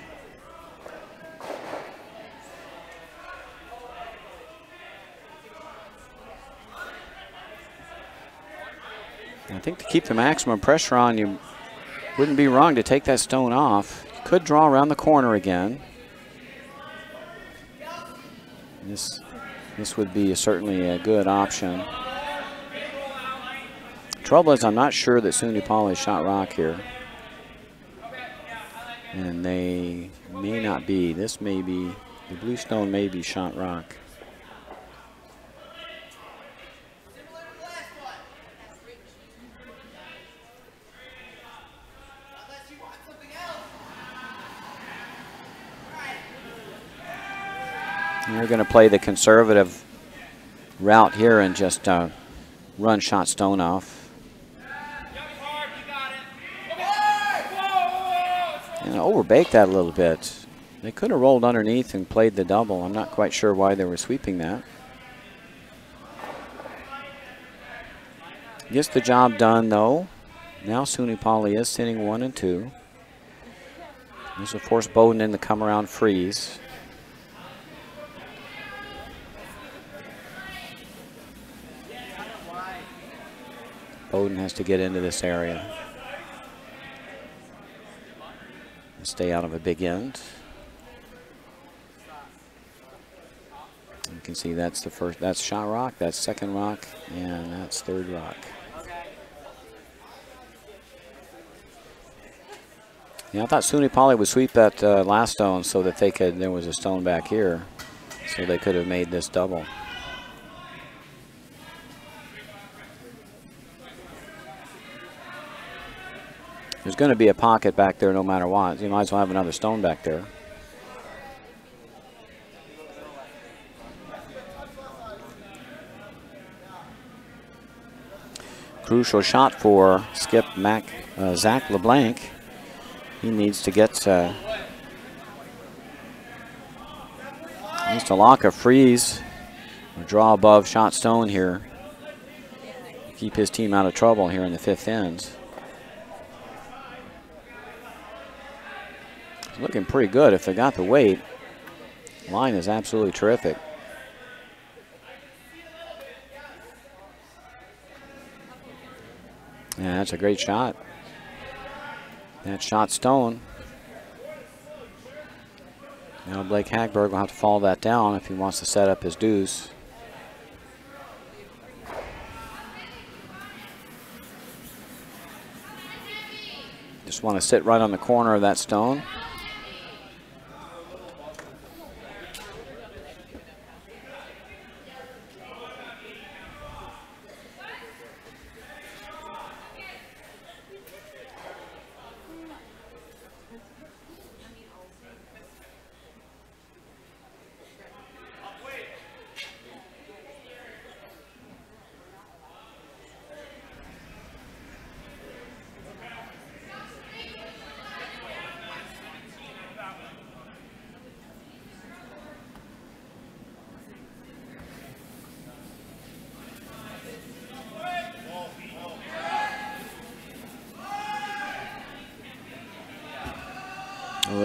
I think to keep the maximum pressure on, you wouldn't be wrong to take that stone off. You could draw around the corner again. This would be certainly a good option. Trouble is, I'm not sure that SUNY Poly shot rock here. And they may not be. This may be, the blue stone may be shot rock. And we're going to play the conservative route here and just run shot stone off. And overbaked that a little bit. They could have rolled underneath and played the double. I'm not quite sure why they were sweeping that. Gets the job done though. Now SUNY Poly is sitting 1 and 2. This will force Bowdoin in to come around freeze. Bowdoin has to get into this area. Stay out of a big end. You can see that's the first, that's shot rock, that's second rock, and that's third rock. Yeah, I thought SUNY Poly would sweep that last stone so that they could, there was a stone back here, so they could have made this double. There's going to be a pocket back there no matter what. You might as well have another stone back there. Crucial shot for Skip Zach LeBlanc. He needs to get needs to lock a freeze or draw above shot stone here. Keep his team out of trouble here in the 5th end. Looking pretty good if they got the weight. Line is absolutely terrific. Yeah, that's a great shot. That shot stone. Now Blake Hagberg will have to follow that down if he wants to set up his deuce. Just want to sit right on the corner of that stone.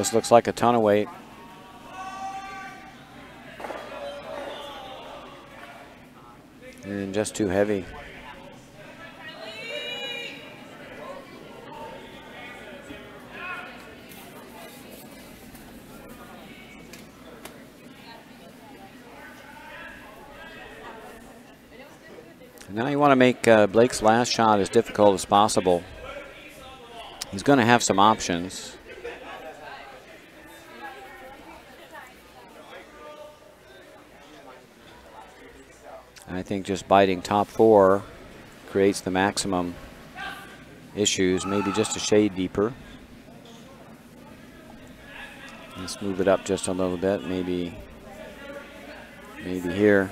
This looks like a ton of weight. And just too heavy. Now you want to make Blake's last shot as difficult as possible. He's going to have some options. I think just biting top 4 creates the maximum issues, maybe just a shade deeper. Let's move it up just a little bit, maybe here.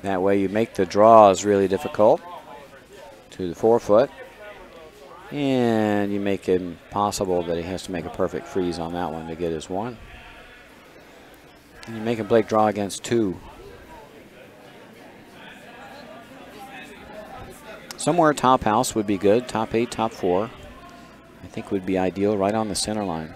That way you make the draws really difficult to the 4-foot, and you make it impossible that he has to make a perfect freeze on that one to get his 1. And you make a Blake draw against 2. Somewhere top house would be good, top 8, top 4. I think would be ideal, right on the center line.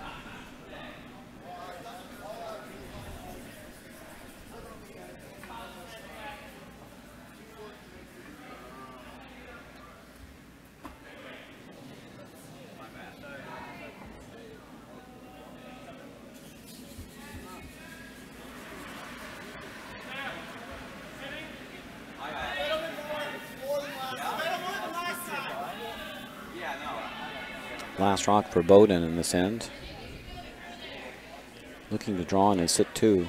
Last rock for Bowden in this end. Looking to draw in his sit 2.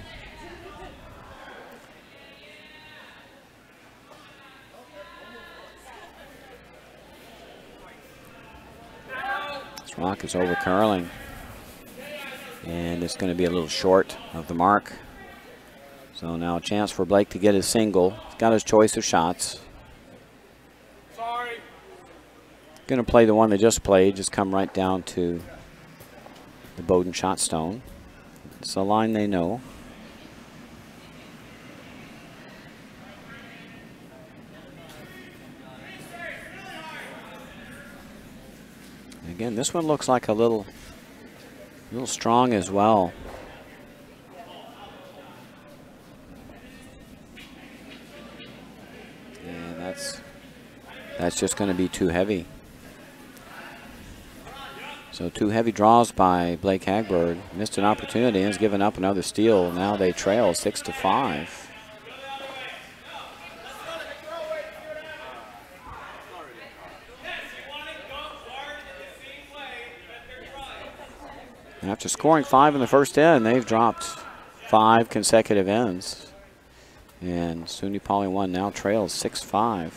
This rock is over curling. And it's going to be a little short of the mark. So now a chance for Blake to get his single. He's got his choice of shots. Going to play the one they just played, just come right down to the Bowden shot stone. It's a line they know. Again, this one looks like a little strong as well. And that's just going to be too heavy. So 2 heavy draws by Blake Hagberg. Missed an opportunity and has given up another steal. Now they trail 6-5. After scoring 5 in the first end, they've dropped 5 consecutive ends. And SUNY Poly 1 now trails 6-5.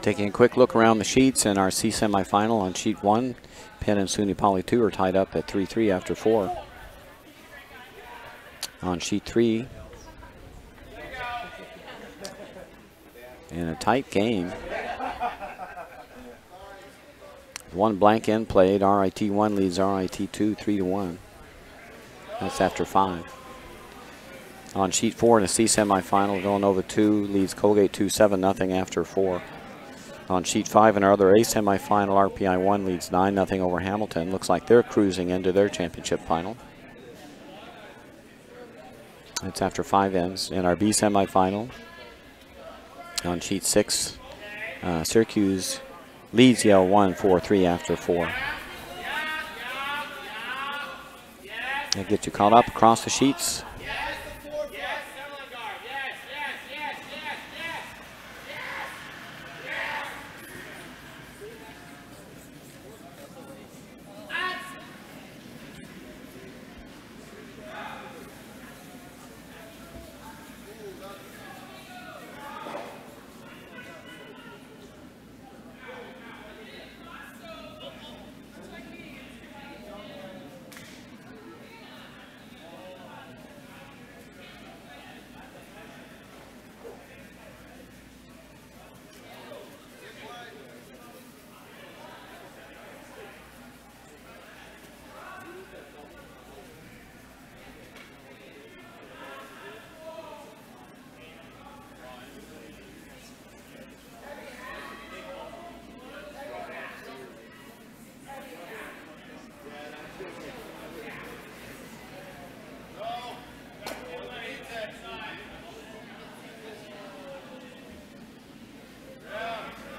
Taking a quick look around the sheets in our C semifinal on sheet 1, Penn and SUNY Poly 2 are tied up at 3-3 after 4. On sheet 3, in a tight game, one blank end played. RIT1 leads RIT2 3-1. That's after 5. On sheet 4 in a C semifinal, Villanova 2 leads Colgate 2 7-0 after 4. On sheet 5 in our other A semifinal, RPI 1 leads 9-0 over Hamilton. Looks like they're cruising into their championship final. It's after 5 ends. In our B semifinal, on sheet 6, Syracuse leads Yale 1 4-3 after 4. That gets you caught up across the sheets.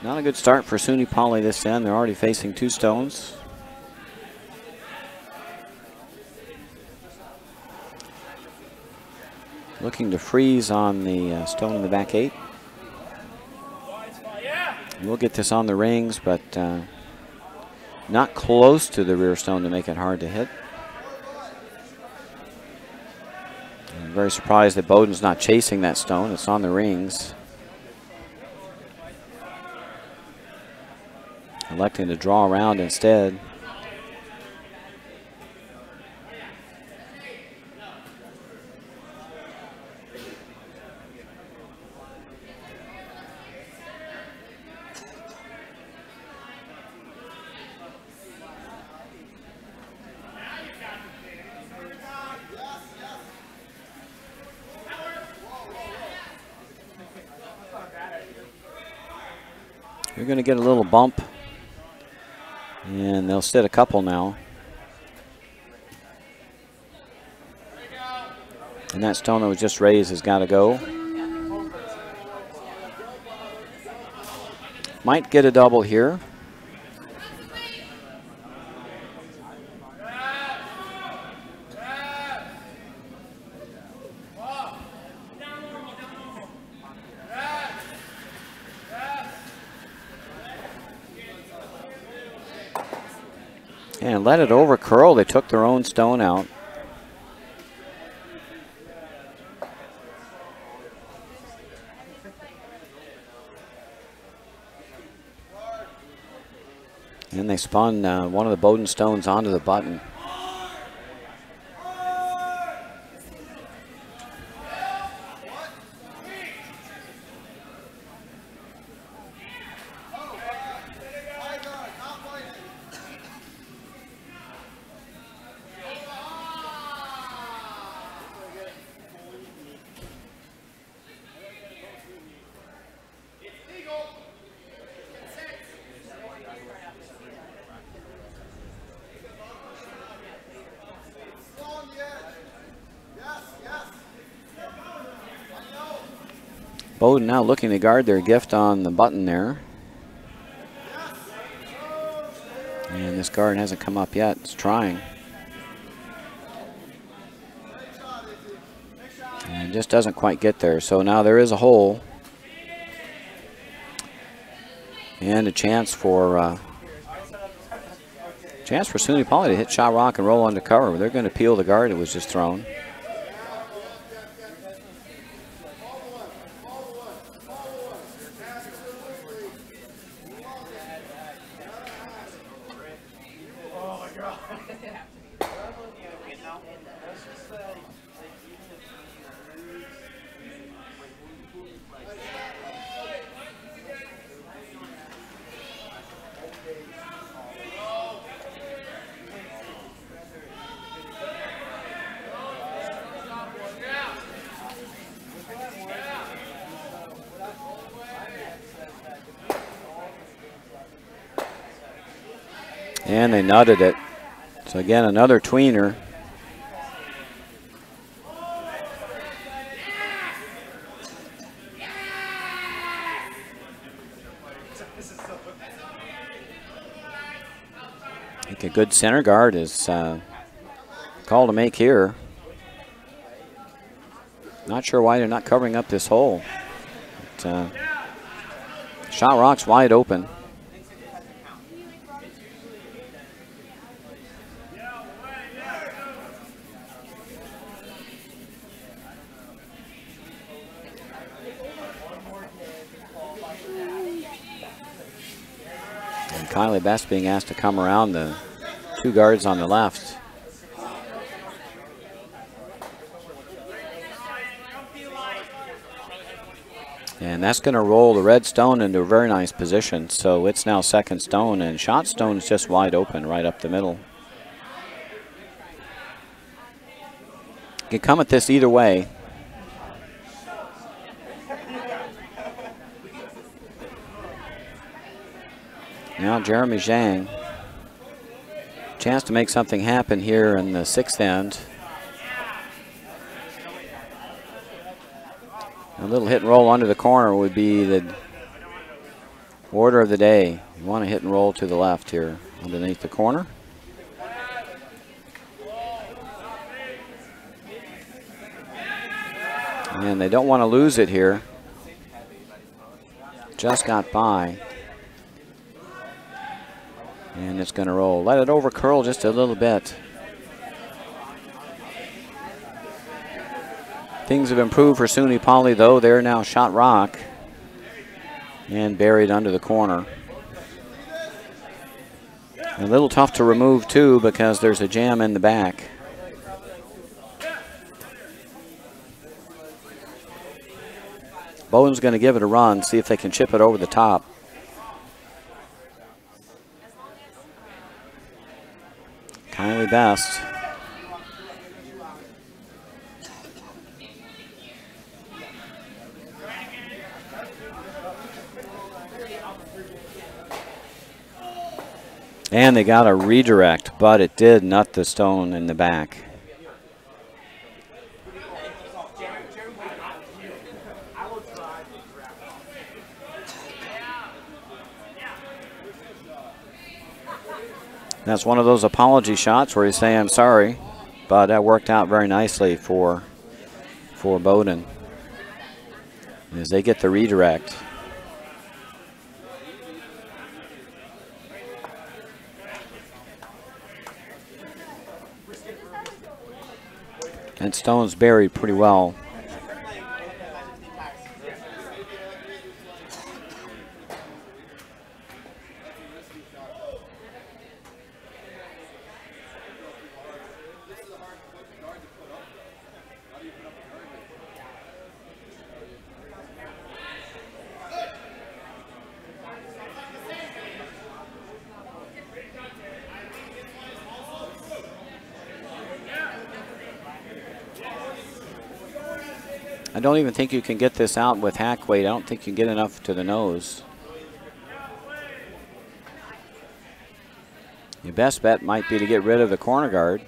Not a good start for SUNY Poly this end. They're already facing 2 stones. Looking to freeze on the stone in the back 8. We'll get this on the rings, but not close to the rear stone to make it hard to hit. I'm very surprised that Bowden's not chasing that stone. It's on the rings. Electing to draw around instead. You're going to get a little bump, and they'll sit a couple now. And that stone that was just raised has got to go. Might get a double here. And let it over curl. They took their own stone out. And they spun one of the Bowden stones onto the button. Bowden now looking to guard their gift on the button there. And this guard hasn't come up yet. It's trying. And just doesn't quite get there. So now there is a hole. And a chance for SUNY Poly to hit shot rock and roll under cover. They're going to peel the guard that was just thrown. And they nutted it. So again, another tweener. I think a good center guard is called to make here. Not sure why they're not covering up this hole. But, shot rock's wide open. Kylie Best being asked to come around the 2 guards on the left. And that's going to roll the red stone into a very nice position. So it's now second stone, and shot stone's just wide open right up the middle. You can come at this either way. Now Jeremy Zhang. Chance to make something happen here in the 6th end. A little hit and roll under the corner would be the Order of the day. You want to hit and roll to the left here underneath the corner. And they don't want to lose it here. Just got by. And it's going to roll. Let it over curl just a little bit. Things have improved for SUNY Poly, though. They're now shot rock and buried under the corner. A little tough to remove, too, because there's a jam in the back. Bowden's going to give it a run, see if they can chip it over the top. Kylie Best. And they got a redirect, but it did nut the stone in the back. That's one of those apology shots where you say, I'm sorry, but that worked out very nicely for Bowden as they get the redirect. And stone's buried pretty well. I don't even think you can get this out with hack weight. I don't think you can get enough to the nose. Your best bet might be to get rid of the corner guard.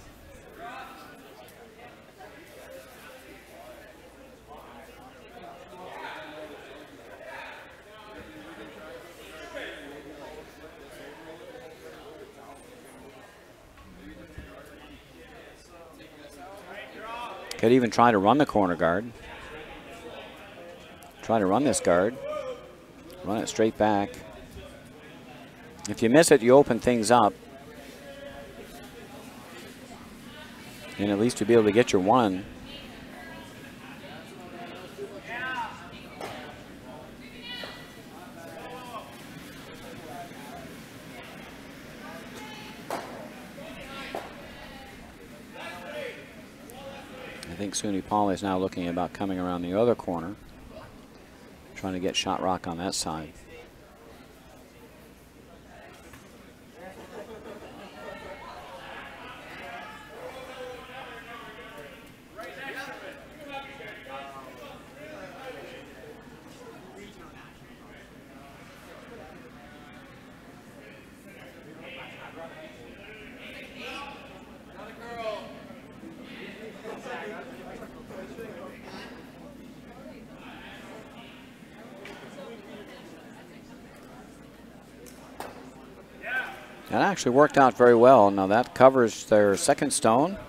Could even try to run the corner guard. Try to run this guard. Run it straight back. If you miss it, you open things up. And at least you'll be able to get your one. I think SUNY Poly is now looking about coming around the other corner, trying to get shot rock on that side. That actually worked out very well. Now that covers their second stone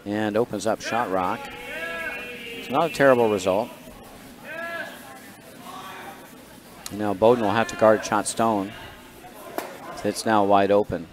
and opens up shot rock. It's not a terrible result. Now Bowden will have to guard shot stone. It's now wide open.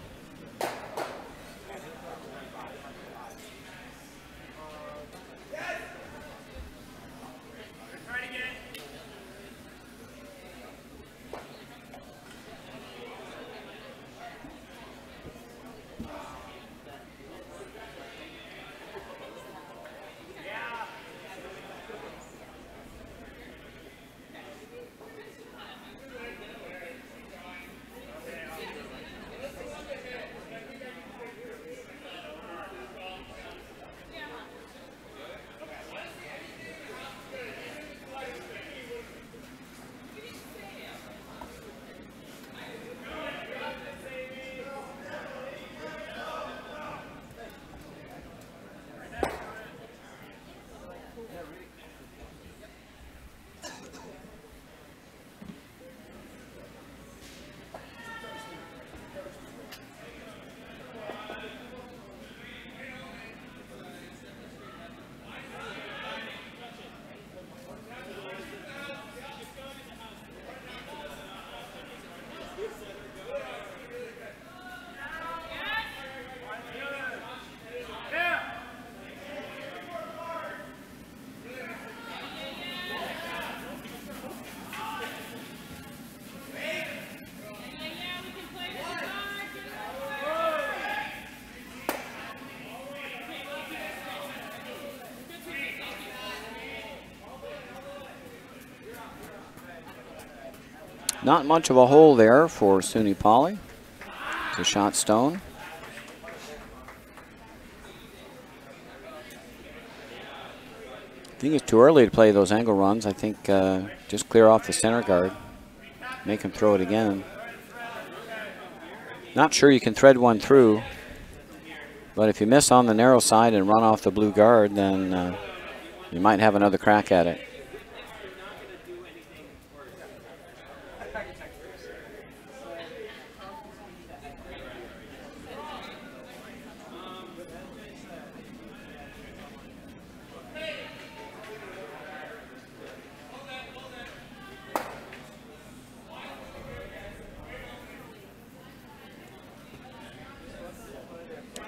Not much of a hole there for SUNY Poly. It's a shot stone. I think it's too early to play those angle runs. I think just clear off the center guard. Make him throw it again. Not sure you can thread one through. But if you miss on the narrow side and run off the blue guard, then you might have another crack at it.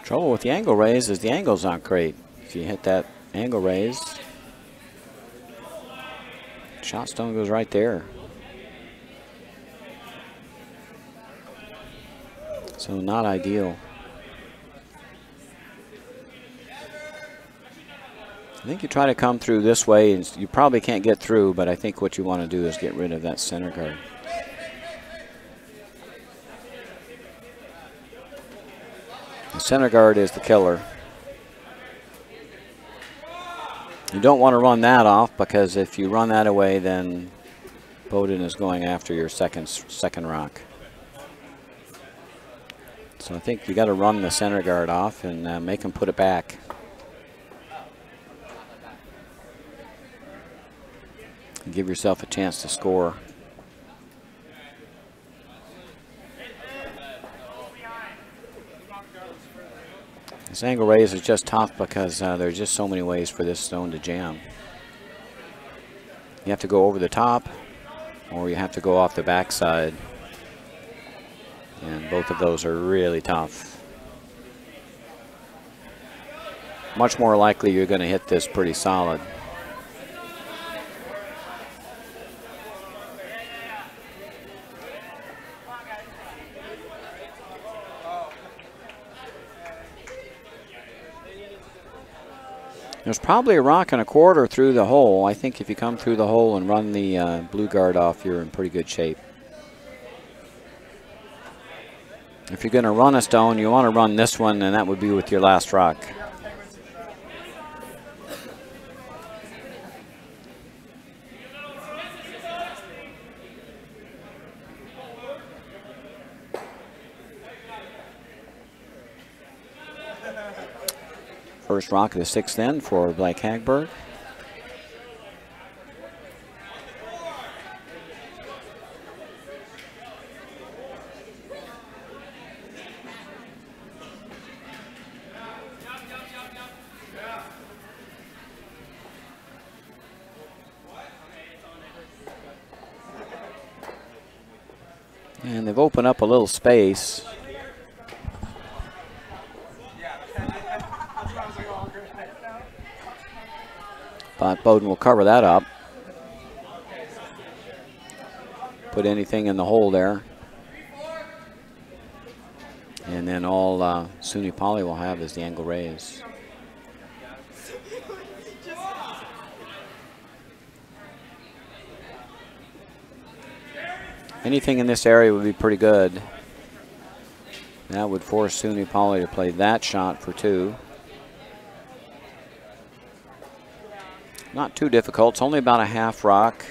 Trouble with the angle raise is the angle's not great. If you hit that angle raise, shot stone goes right there. So not ideal. I think you try to come through this way, and you probably can't get through, but I think what you want to do is get rid of that center guard. The center guard is the killer. You don't want to run that off, because if you run that away, then Bowden is going after your second rock. So I think you got to run the center guard off and make him put it back. And give yourself a chance to score. This angle raise is just tough because there's just so many ways for this stone to jam. You have to go over the top, or you have to go off the backside. And both of those are really tough. Much more likely you're going to hit this pretty solid. There's probably a rock and a quarter through the hole. I think if you come through the hole and run the blue guard off, you're in pretty good shape. If you're going to run a stone, you want to run this one, and that would be with your last rock. First rock of the sixth end for Blake Hagberg. And they've opened up a little space. But Bowden will cover that up. Put anything in the hole there. And then all SUNY Poly will have is the angle raise. Anything in this area would be pretty good. That would force SUNY Poly to play that shot for two. Not too difficult. It's only about a half rock.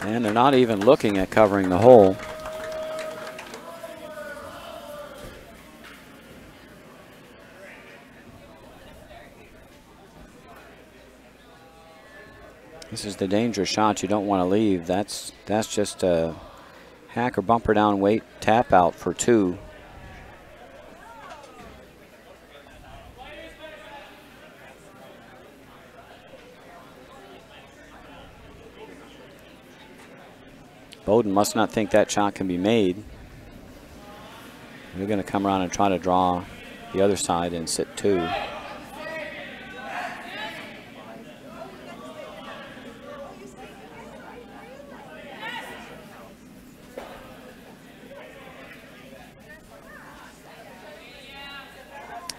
And they're not even looking at covering the hole. This is the dangerous shot you don't want to leave. That's just a hack or bumper down weight tap out for two. Bowden must not think that shot can be made. They're going to come around and try to draw the other side and sit two.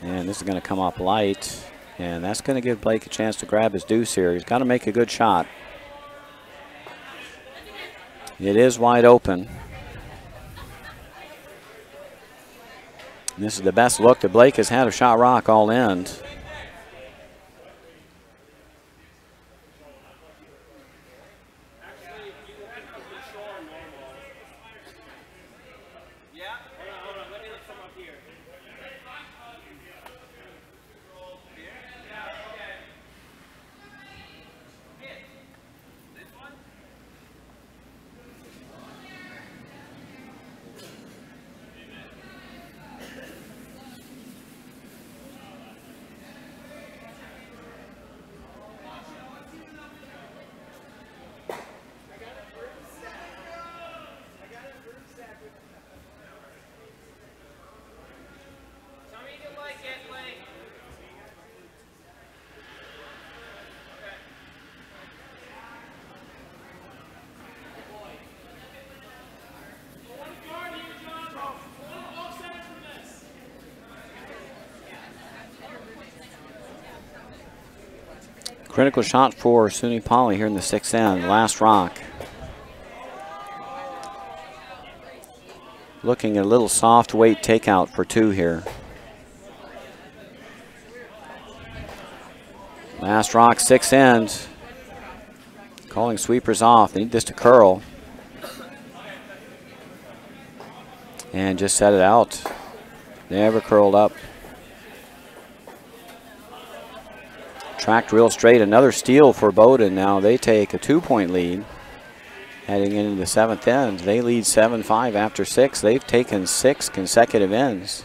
And this is going to come up light. And that's going to give Blake a chance to grab his deuce here. He's got to make a good shot. It is wide open. And this is the best look that Blake has had of shot rock all end. Critical shot for SUNY Poly here in the sixth end. Last rock. Looking at a little soft weight takeout for two here. Last rock, sixth end. Calling sweepers off. They need this to curl. And just set it out. Never curled up. Tracked real straight. Another steal for Bowdoin. Now they take a 2-point lead. Heading into the seventh end. They lead 7-5 after 6. They've taken 6 consecutive ends.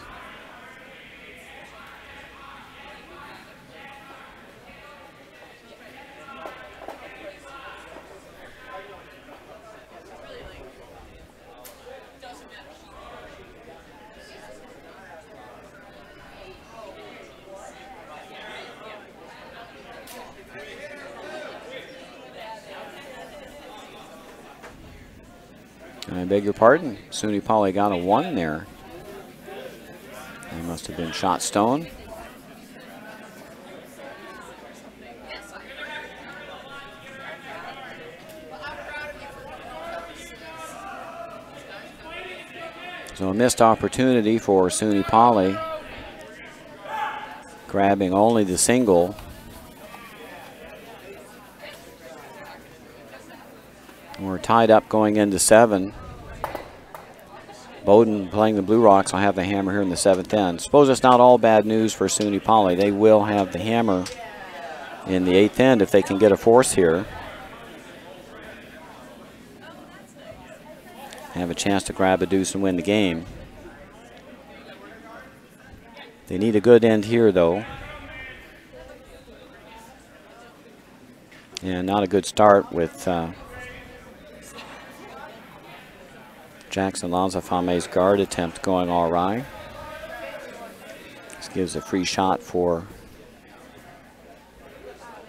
I beg your pardon. SUNY Poly got a 1 there. They must have been shot stone. So a missed opportunity for SUNY Poly. Grabbing only the single. We're tied up going into 7. Bowdoin playing the Blue Rocks will have the hammer here in the seventh end. Suppose it's not all bad news for SUNY Poly. They will have the hammer in the eighth end if they can get a force here. Have a chance to grab a deuce and win the game. They need a good end here though. And not a good start with Jackson Lanzafame's guard attempt going all right. This gives a free shot for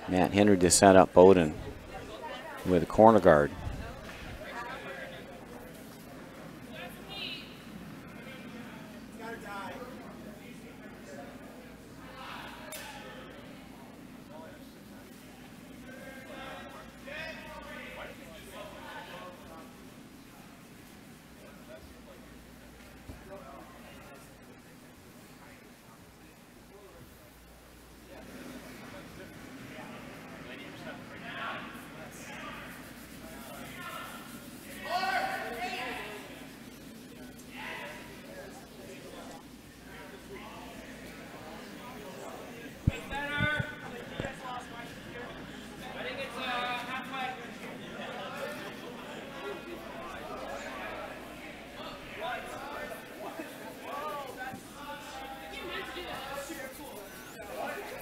Matt Henry to set up Bowdoin with a corner guard.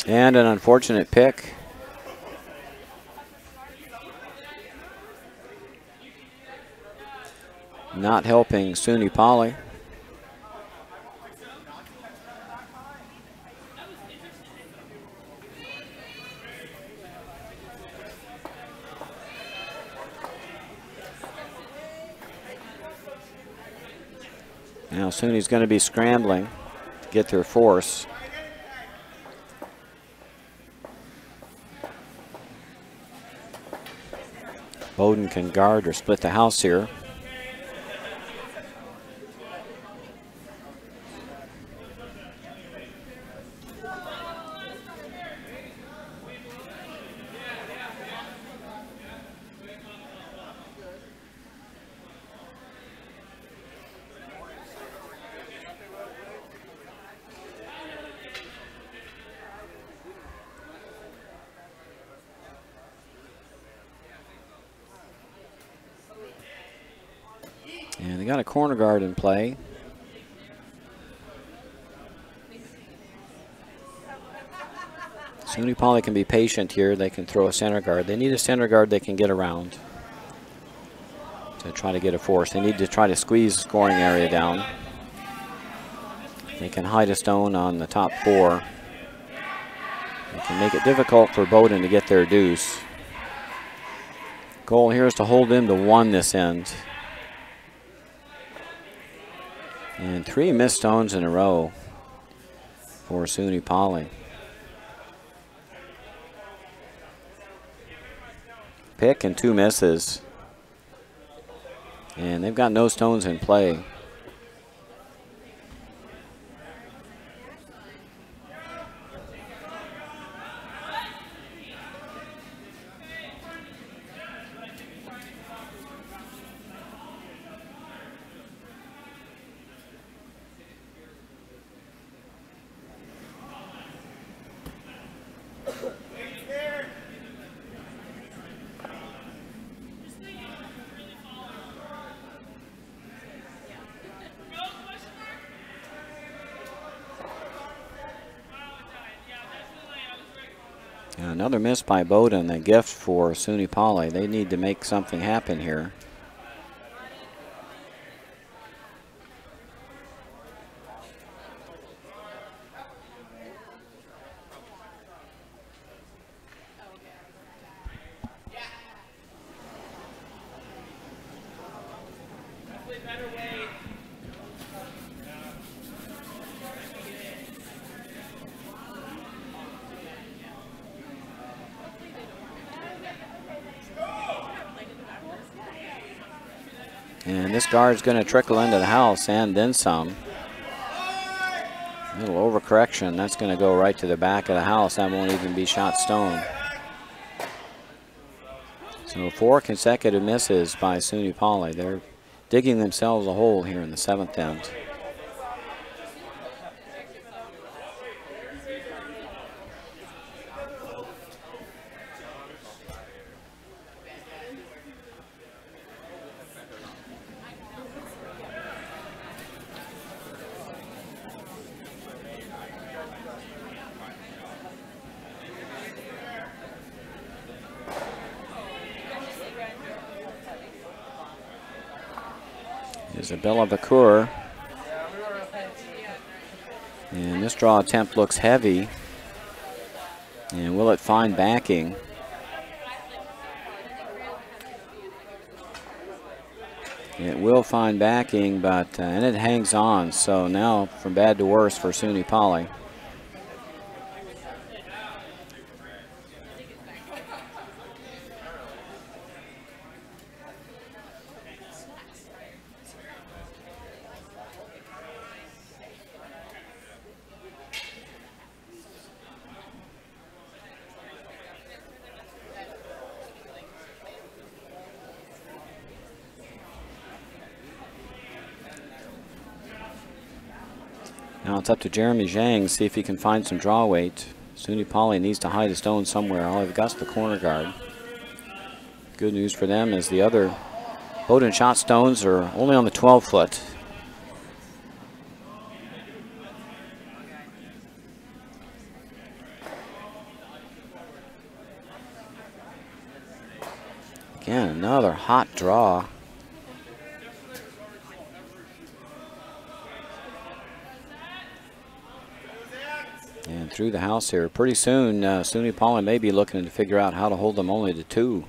And an unfortunate pick. Not helping SUNY Poly. Now SUNY's going to be scrambling to get their force. Bowdoin can guard or split the house here. And they got a corner guard in play. SUNY Poly can be patient here. They can throw a center guard. They need a center guard they can get around to try to get a force. They need to try to squeeze the scoring area down. They can hide a stone on the top 4. They can make it difficult for Bowdoin to get their deuce. Goal here is to hold them to 1 this end. And 3 missed stones in a row for SUNY Poly. Pick and 2 misses. And they've got no stones in play. Another miss by Bowdoin, a gift for SUNY Poly. They need to make something happen here. And this guard's going to trickle into the house and then some. A little overcorrection. That's going to go right to the back of the house. That won't even be shot stone. So 4 consecutive misses by SUNY Poly. They're digging themselves a hole here in the 7th end. Isabella Bacour. And this draw attempt looks heavy. And will it find backing? It will find backing, but and it hangs on. So now from bad to worse for SUNY Poly. Now it's up to Jeremy Zhang, see if he can find some draw weight. SUNY Poly needs to hide a stone somewhere. All they've got's the corner guard. Good news for them is the other Bowdoin shot stones are only on the 12-foot. Again, another hot draw. And through the house here. Pretty soon, SUNY Poly may be looking to figure out how to hold them only to 2.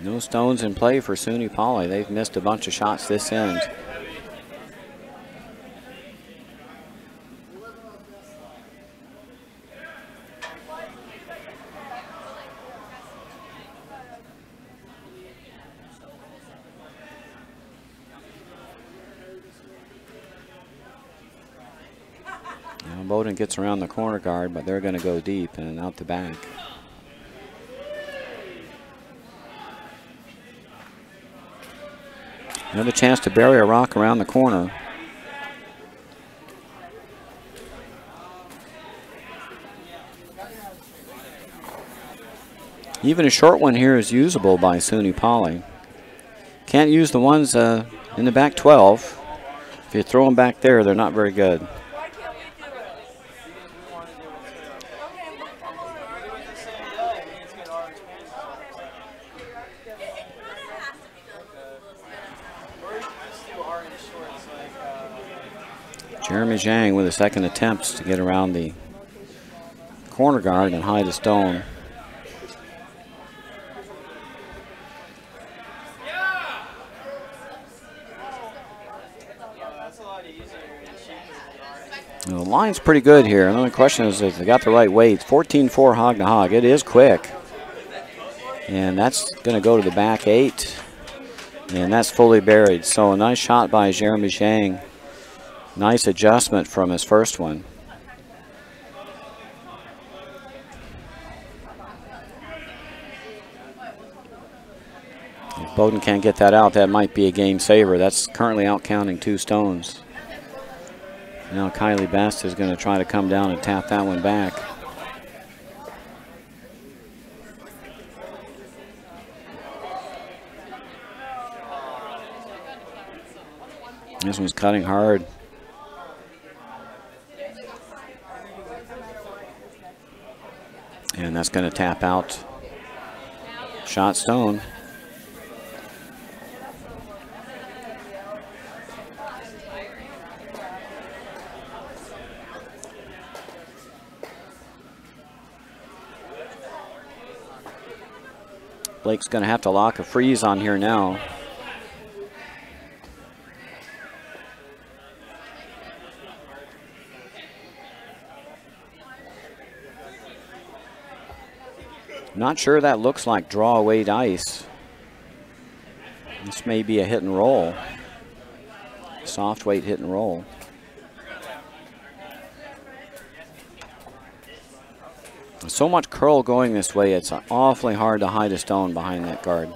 No stones in play for SUNY Poly. They've missed a bunch of shots this end. Well, Bowden gets around the corner guard, but they're going to go deep and out the back. Another chance to bury a rock around the corner. Even a short one here is usable by SUNY Poly. Can't use the ones in the back 12. If you throw them back there, they're not very good. Jeremy Zhang with a second attempt to get around the corner guard and hide a stone. The line's pretty good here. The only question is if they got the right weight. 14-4 hog to hog. It is quick. And that's going to go to the back 8. And that's fully buried. So a nice shot by Jeremy Zhang. Nice adjustment from his first one. If Bowden can't get that out, that might be a game saver. That's currently out counting 2 stones. Now Kylie Best is going to try to come down and tap that one back. This one's cutting hard. And that's going to tap out. Shot stone. Blake's going to have to lock a freeze on here now. Not sure that looks like draw weight ice. This may be a hit and roll. Soft weight hit and roll. So much curl going this way, it's awfully hard to hide a stone behind that guard.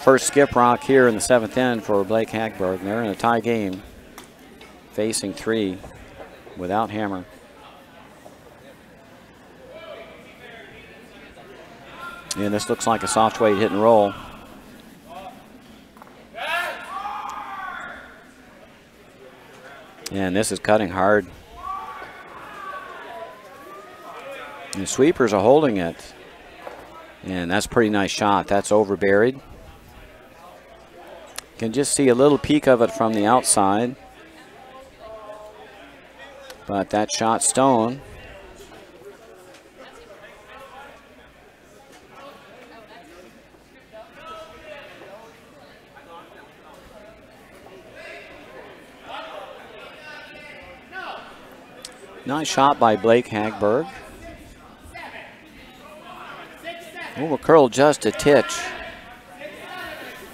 First skip rock here in the 7th inning for Blake Hagberg. They're in a tie game, facing 3 without hammer. And this looks like a soft weight hit and roll. And this is cutting hard. And the sweepers are holding it. And that's a pretty nice shot. That's over buried. You can just see a little peek of it from the outside. But that shot stone. Nice shot by Blake Hagberg. Over curl just a titch,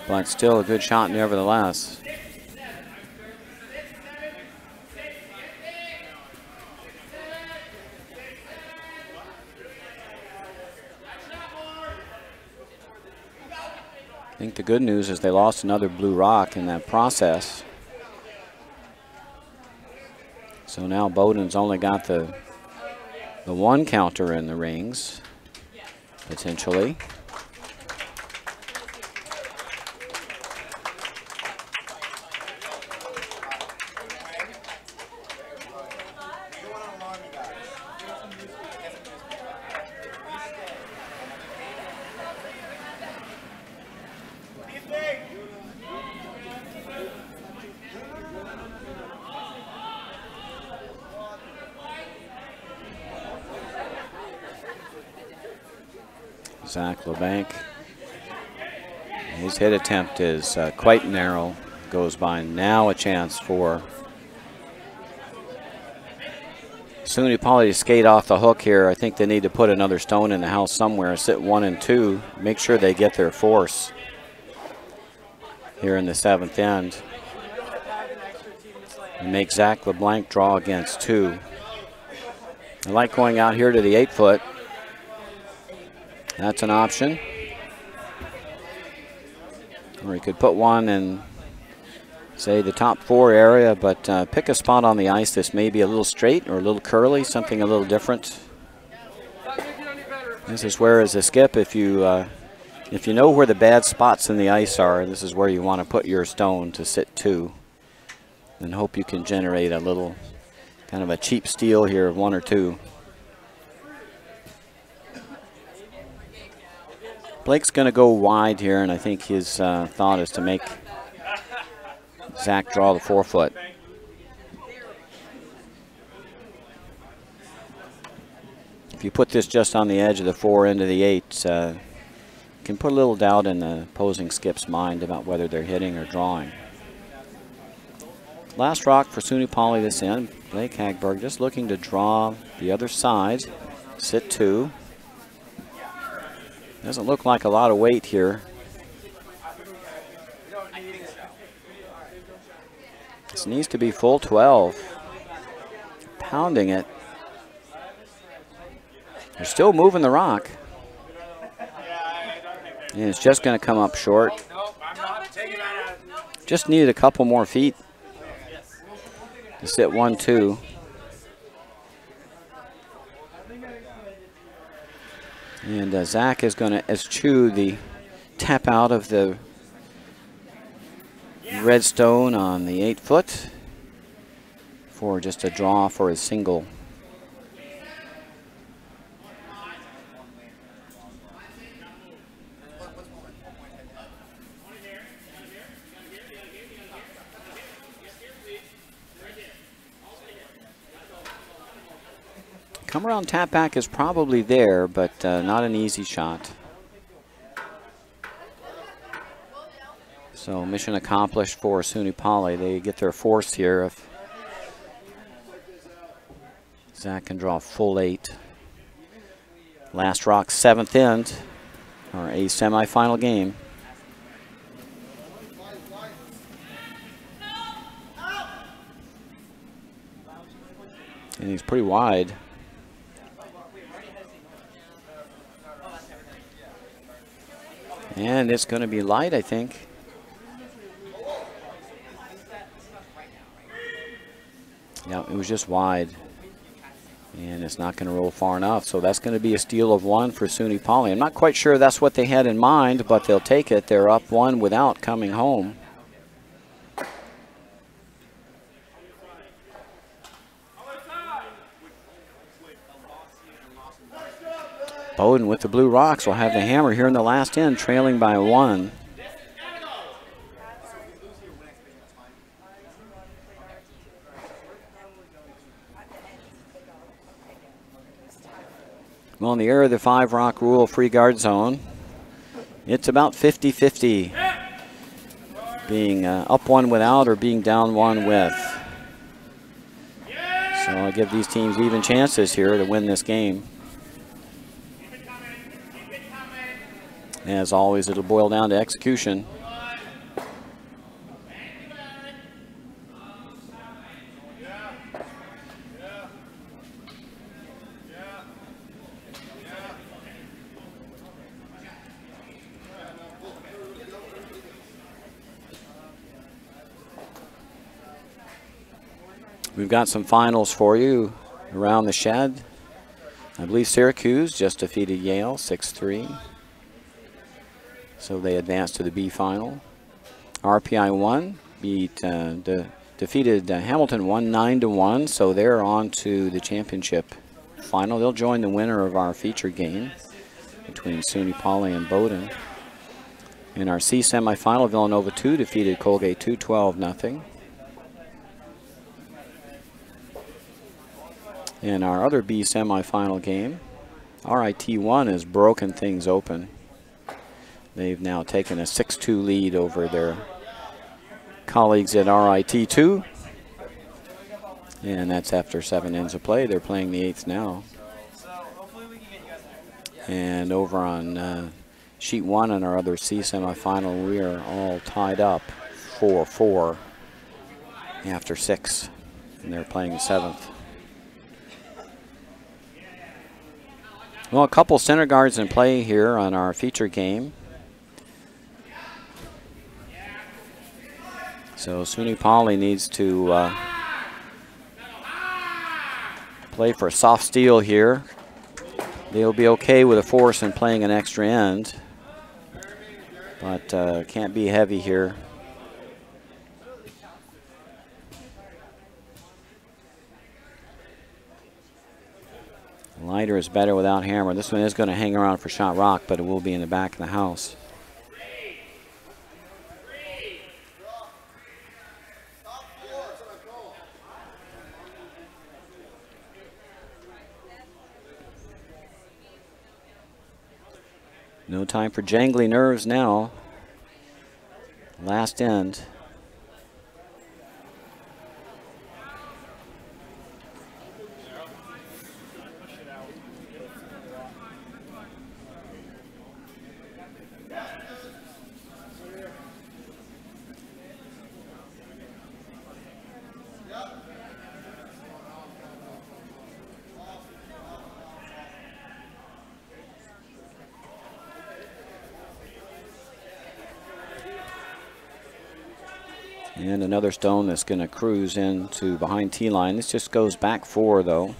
but still a good shot nevertheless. I think the good news is they lost another blue rock in that process. So now Bowden's only got the 1 counter in the rings, potentially. Zach LeBanc. His hit attempt is quite narrow, goes by. Now a chance for SUNY Poly to skate off the hook here. I think they need to put another stone in the house somewhere, sit 1 and 2, make sure they get their force. here in the 7th end. And make Zach LeBlanc draw against 2. I like going out here to the 8-foot. That's an option. Or you could put one in, say, the top 4 area, but pick a spot on the ice that's maybe a little straight or a little curly, something a little different. This is where, as a skip, if you know where the bad spots in the ice are, this is where you want to put your stone to sit 2. And hope you can generate a little kind of a cheap steal here of 1 or 2. Blake's going to go wide here, and I think his thought is to make Zach draw the 4-foot. If you put this just on the edge of the 4 into the 8, you can put a little doubt in the opposing skip's mind about whether they're hitting or drawing. Last rock for SUNY Poly this end. Blake Hagberg just looking to draw the other side, sit 2. Doesn't look like a lot of weight here. This needs to be full 12. Pounding it. They're still moving the rock. And it's just going to come up short. Just needed a couple more feet to sit 1-2. And Zach is going to eschew the tap out of the red stone on the 8-foot for just a draw for his single. Come around tap back is probably there, but not an easy shot. So mission accomplished for SUNY Poly. They get their 4th here if Zach can draw full 8. Last rock, 7th end, or a semifinal game. And he's pretty wide. And it's going to be light, I think. Yeah, it was just wide. And it's not going to roll far enough. So that's going to be a steal of 1 for SUNY Poly. I'm not quite sure that's what they had in mind, but they'll take it. They're up 1 without coming home. Bowden with the Blue Rocks will have the hammer here in the last end, trailing by 1. Well, in the era of the 5-rock rule free guard zone, it's about 50-50, being up 1 without or being down 1 with. So I'll give these teams even chances here to win this game. As always, it'll boil down to execution. We've got some finals for you around the shed. I believe Syracuse just defeated Yale 6-3. So they advanced to the B final. RPI 1 defeated Hamilton 9-1, so they're on to the championship final. They'll join the winner of our feature game between SUNY Poly and Bowdoin. In our C semifinal, Villanova 2 defeated Colgate 12-0. In our other B semifinal game, RIT 1 has broken things open. They've now taken a 6-2 lead over their colleagues at RIT 2. And that's after 7 ends of play. They're playing the 8th now. And over on sheet 1 in our other C semifinal, we are all tied up 4-4 after 6, and they're playing 7th. Well, a couple center guards in play here on our feature game. So SUNY Poly needs to play for a soft steal here. They'll be okay with a force and playing an extra end, but can't be heavy here. Lighter is better without hammer. This one is going to hang around for shot rock, but it will be in the back of the house. No time for jangly nerves now. Last end. And another stone that's going to cruise into behind T-line. This just goes back 4, though.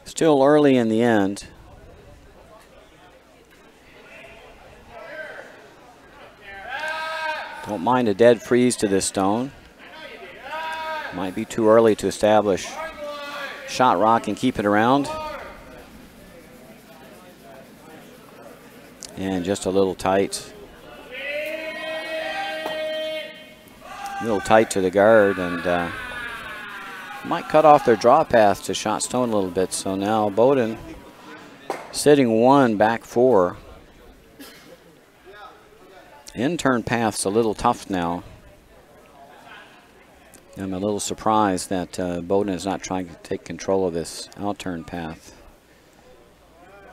Still early in the end. Don't mind a dead freeze to this stone. Might be too early to establish shot rock and keep it around. And just a little tight. A little tight to the guard, and might cut off their draw path to shot stone a little bit. So now Bowdoin sitting 1, back 4. In-turn path's a little tough now. I'm a little surprised that Bowdoin is not trying to take control of this out-turn path.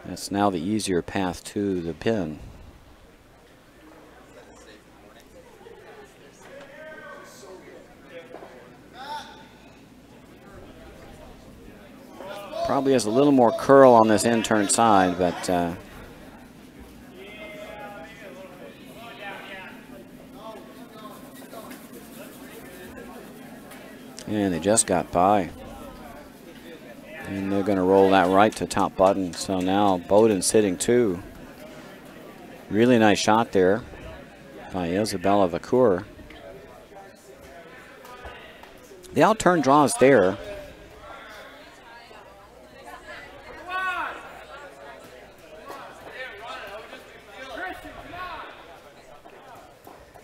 That's now the easier path to the pin. Probably has a little more curl on this in-turn side, but and they just got by. And they're going to roll that right to top button. So now Bowdoin sitting 2. Really nice shot there by Isabella Vacour. The out-turn draw is there.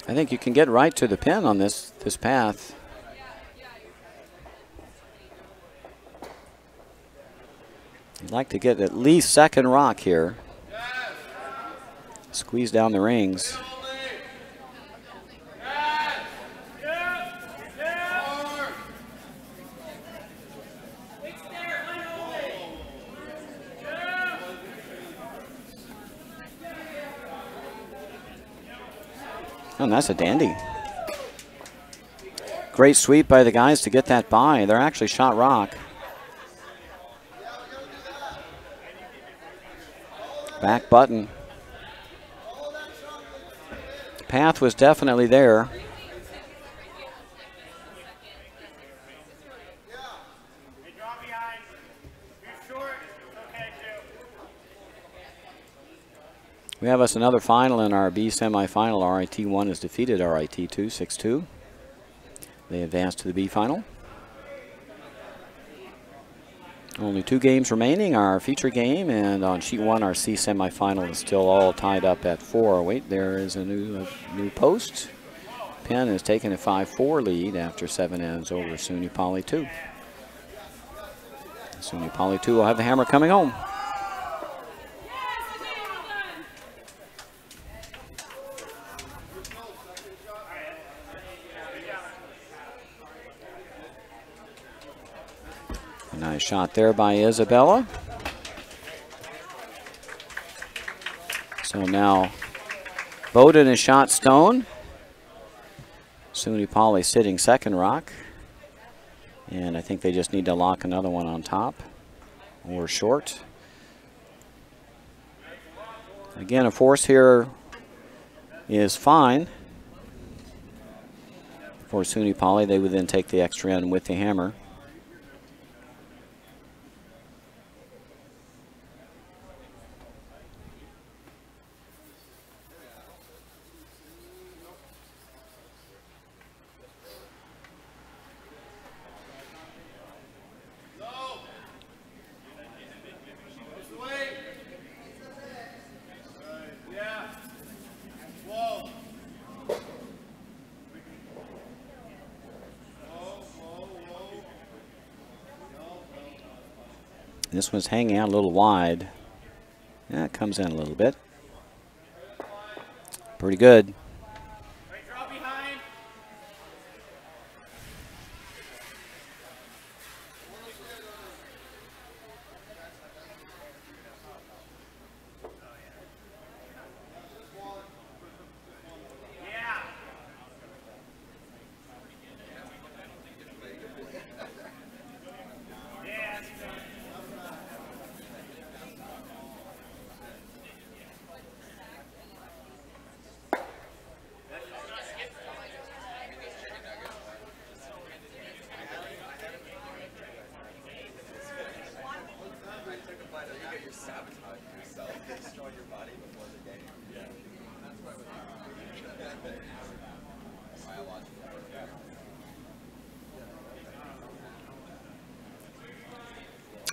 I think you can get right to the pin on this path. You'd like to get at least second rock here. Squeeze down the rings. Oh, and that's a dandy. Great sweep by the guys to get that by. They're actually shot rock. Back button. Path was definitely there. We have us another final in our B semifinal. RIT1 has defeated RIT2 6-2. They advance to the B final. Only 2 games remaining, our feature game, and on sheet 1, our C semifinal is still all tied up at 4. Wait, there is a new post. Penn has taken a 5-4 lead after 7 ends over SUNY Poly 2. SUNY Poly 2 will have the hammer coming home. Nice shot there by Isabella. So now Bowden is shot stone. SUNY Poly sitting second rock. And I think they just need to lock another one on top or short. Again, a force here is fine for SUNY Poly. They would then take the extra end with the hammer. This one's hanging out a little wide. Yeah, it comes in a little bit. Pretty good.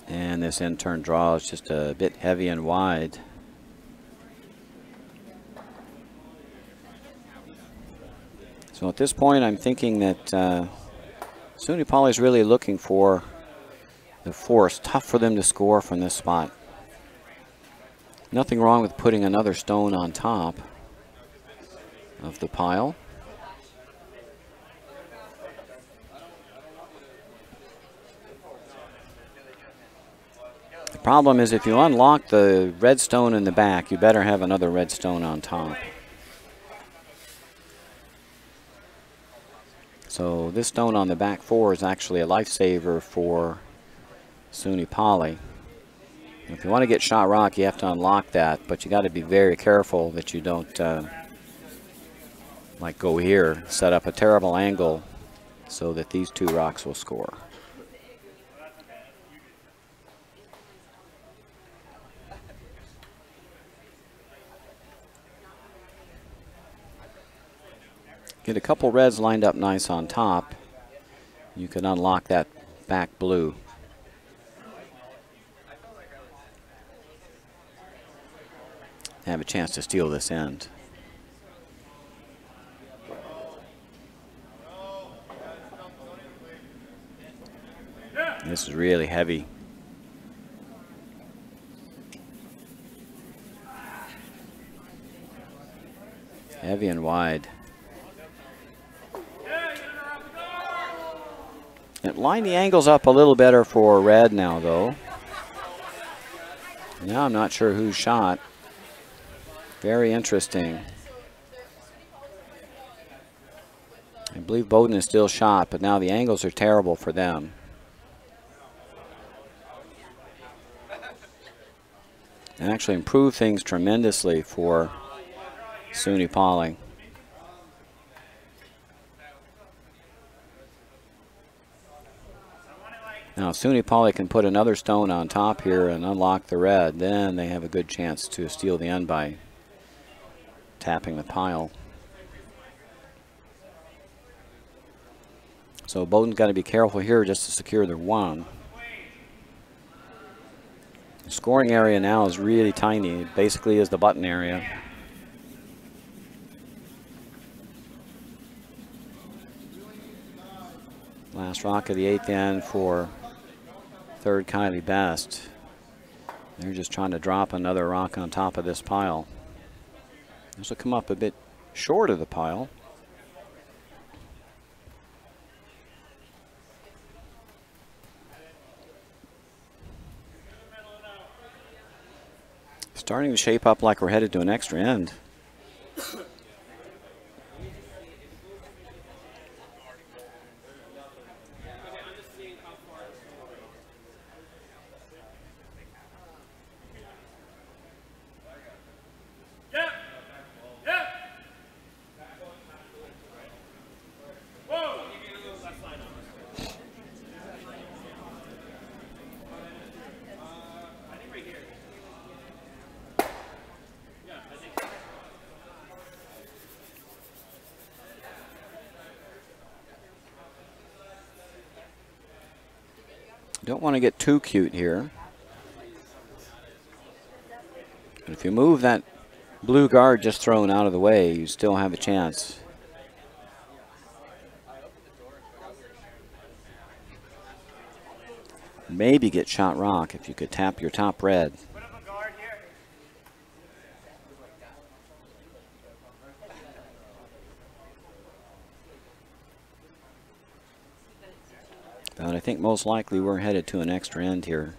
And this in-turn draw is just a bit heavy and wide. So at this point, I'm thinking that SUNY Poly is really looking for the force. Tough for them to score from this spot. Nothing wrong with putting another stone on top of the pile. The problem is if you unlock the red stone in the back, you better have another red stone on top. So this stone on the back four is actually a lifesaver for SUNY Poly. If you want to get shot rock, you have to unlock that, but you got to be very careful that you don't, like go here, set up a terrible angle so that these two rocks will score. Get a couple reds lined up nice on top. You can unlock that back blue. Have a chance to steal this end. This is really heavy. Heavy and wide. It lined the angles up a little better for red now, though. Now I'm not sure who shot. Very interesting. I believe Bowden is still shot, but now the angles are terrible for them. And actually improved things tremendously for SUNY Poly. Now, if SUNY Poly can put another stone on top here and unlock the red, then they have a good chance to steal the end by tapping the pile. So Bowden's got to be careful here just to secure their one. The scoring area now is really tiny. It basically is the button area. Last rock of the eighth end for third Kylie Best. They're just trying to drop another rock on top of this pile. This will come up a bit short of the pile. Starting to shape up like we're headed to an extra end. Don't want to get too cute here. But if you move that blue guard just thrown out of the way, you still have a chance. Maybe get shot rock if you could tap your top red. But I think most likely we're headed to an extra end here.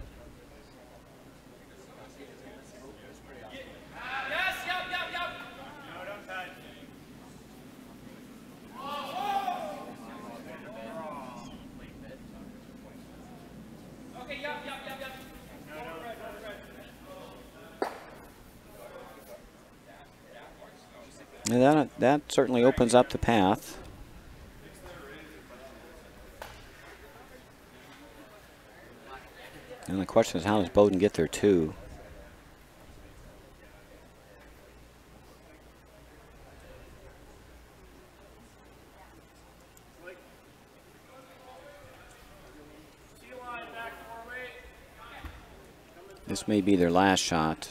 And that certainly opens up the path. And the question is, how does Bowden get there too? This may be their last shot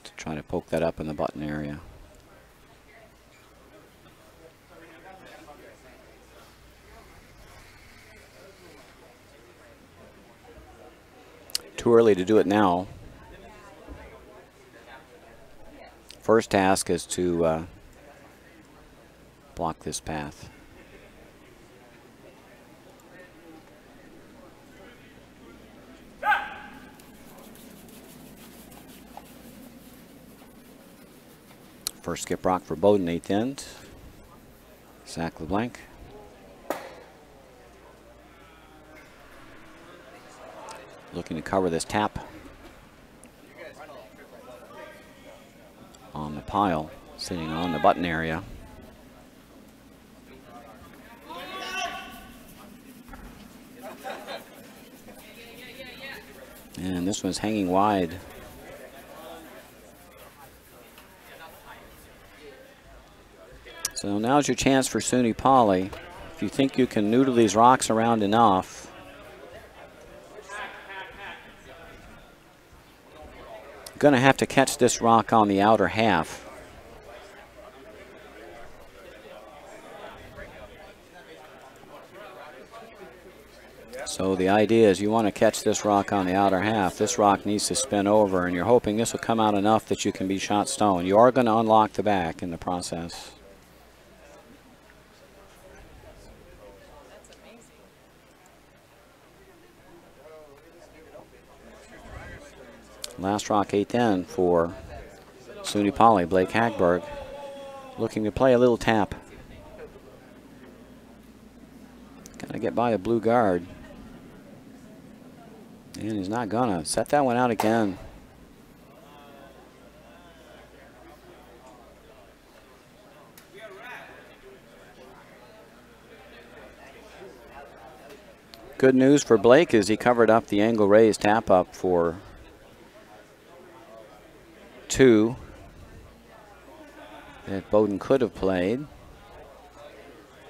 to try to poke that up in the button area. Too early to do it now. First task is to block this path. First skip rock for Bowden, 8th end. Zach LeBlanc. Looking to cover this tap on the pile, sitting on the button area. And this one's hanging wide. So now's your chance for SUNY Poly. If you think you can noodle these rocks around enough, you're going to have to catch this rock on the outer half. So the idea is you want to catch this rock on the outer half. This rock needs to spin over, and you're hoping this will come out enough that you can be shot stone. You are going to unlock the back in the process. Last rock, 8th end for SUNY Poly. Blake Hagberg looking to play a little tap. Got to get by a blue guard. And he's not gonna. Set that one out again. Good news for Blake is he covered up the angle raised tap up for 2 that Bowden could have played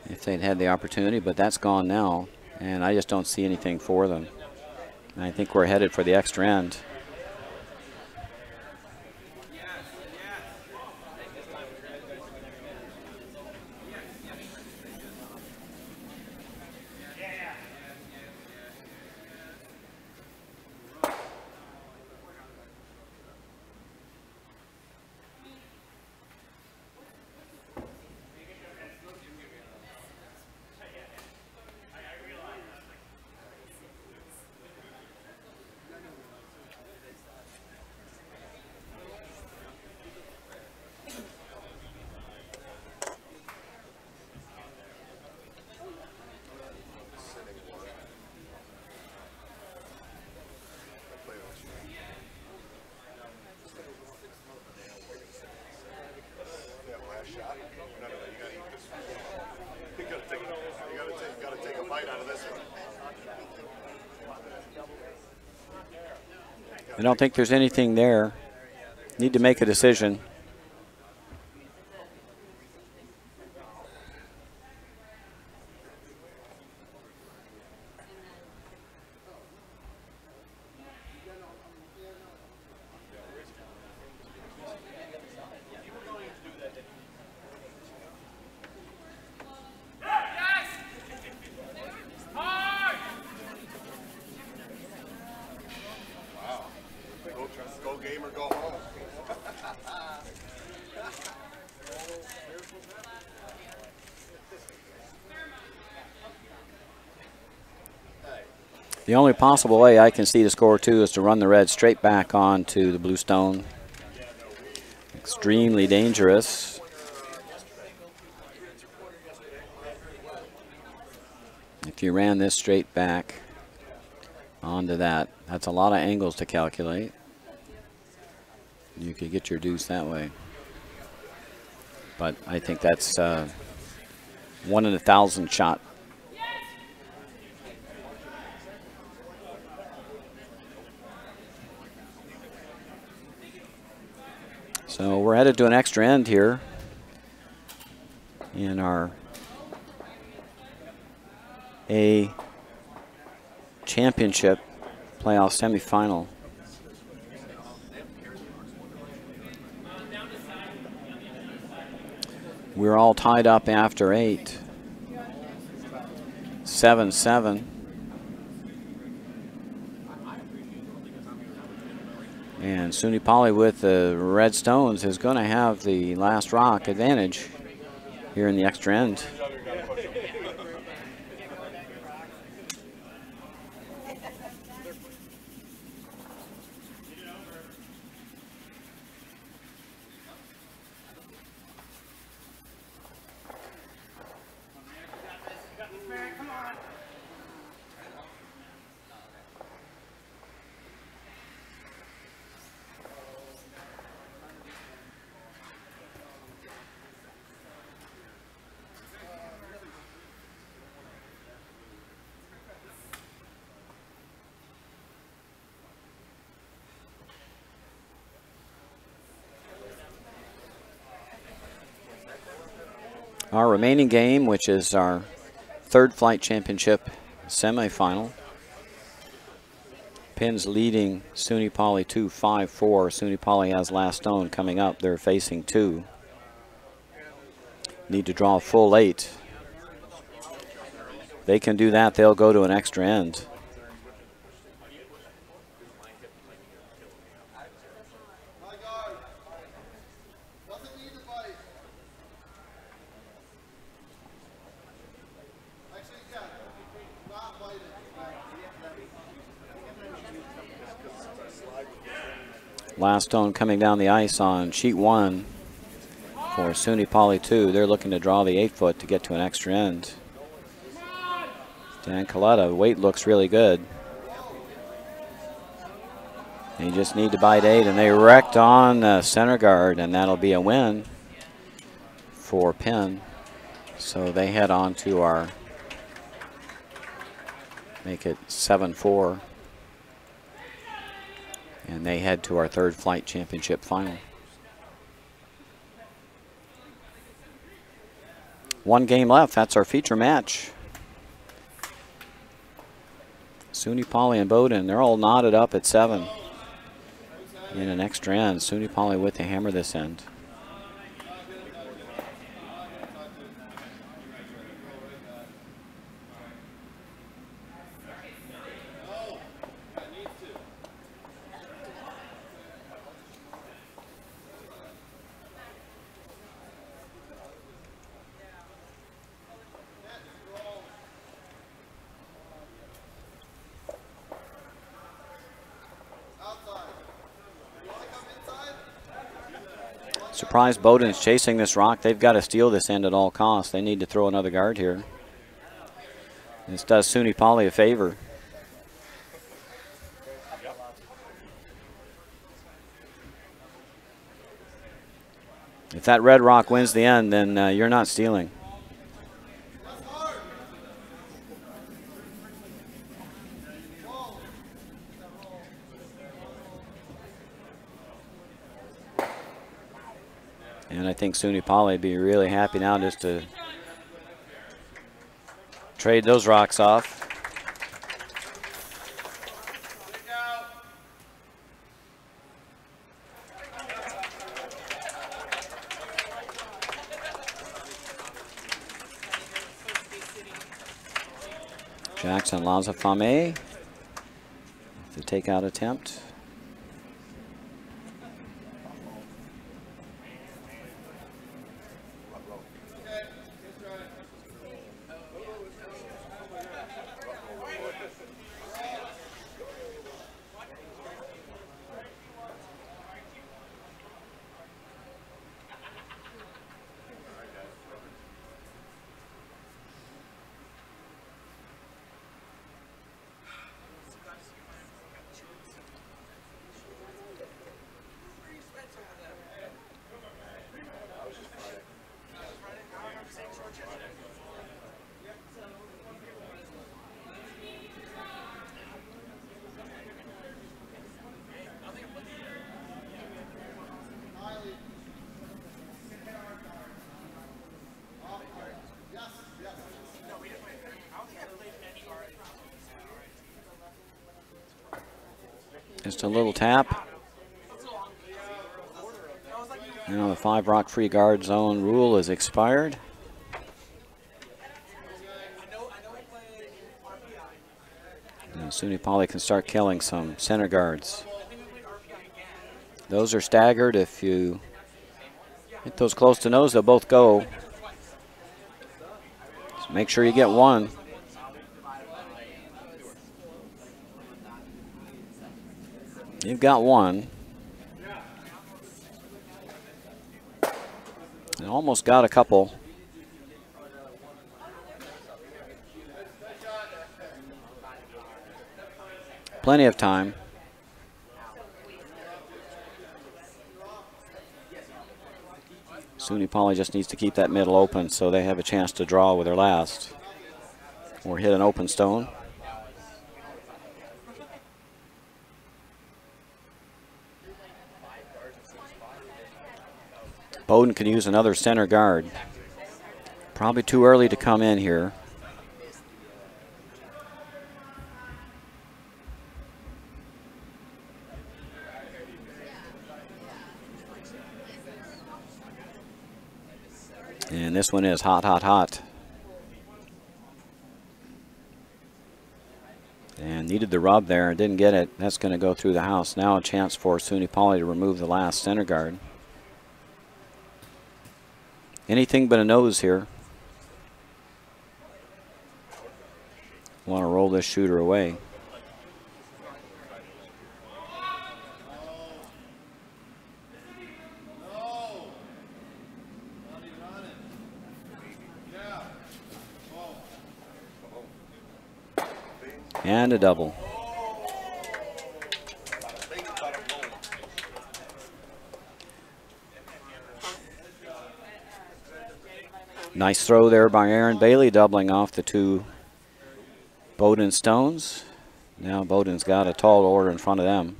if they'd had the opportunity, but that's gone now, and I just don't see anything for them. And I think we're headed for the extra end. I don't think there's anything there. Need to make a decision. Go game or go home. The only possible way I can see to score 2 is to run the red straight back onto the blue stone. Extremely dangerous. If you ran this straight back onto that, that's a lot of angles to calculate. You could get your deuce that way. But I think that's 1 in 1,000 shot. So we're headed to an extra end here in our A championship playoff semifinal. We're all tied up after 8. 7-7. And SUNY Poly with the red stones is going to have the last rock advantage here in the extra end. Our remaining game, which is our third flight championship semifinal. Pins leading SUNY Poly 2-5-4. SUNY Poly has last stone coming up. They're facing 2. Need to draw a full 8. They can do that, they'll go to an extra end. Last stone coming down the ice on sheet 1 for SUNY Poly 2. They're looking to draw the 8-foot to get to an extra end. Dan Coletta, weight looks really good. They just need to bite 8, and they wrecked on center guard, and that'll be a win for Penn. So they head on to our, make it 7-4. And they head to our third flight championship final. 1 game left, that's our feature match. SUNY Poly and Bowdoin, they're all knotted up at 7 in an extra end. SUNY Poly with the hammer this end. Surprised Bowdoin's chasing this rock. They've got to steal this end at all costs. They need to throw another guard here. This does SUNY Poly a favor. If that red rock wins the end, then you're not stealing. And I think SUNY Poly would be really happy now just to trade those rocks off. Jackson Lazafame, the takeout attempt. Just a little tap. Now the 5 rock free guard zone rule is expired. Now SUNY Poly can start killing some center guards. Those are staggered. If you hit those close to nose, they'll both go. So make sure you get one. You've got one. And almost got a couple. Plenty of time. SUNY Poly just needs to keep that middle open so they have a chance to draw with their last or hit an open stone. Bowdoin can use another center guard. Probably too early to come in here. And this one is hot, hot, hot. And needed the rub there, didn't get it. That's going to go through the house. Now a chance for SUNY Poly to remove the last center guard. Anything but a nose here. Want to roll this shooter away. And a double. Nice throw there by Aaron Bailey, doubling off the 2 Bowdoin stones. Now Bowdoin's got a tall order in front of them.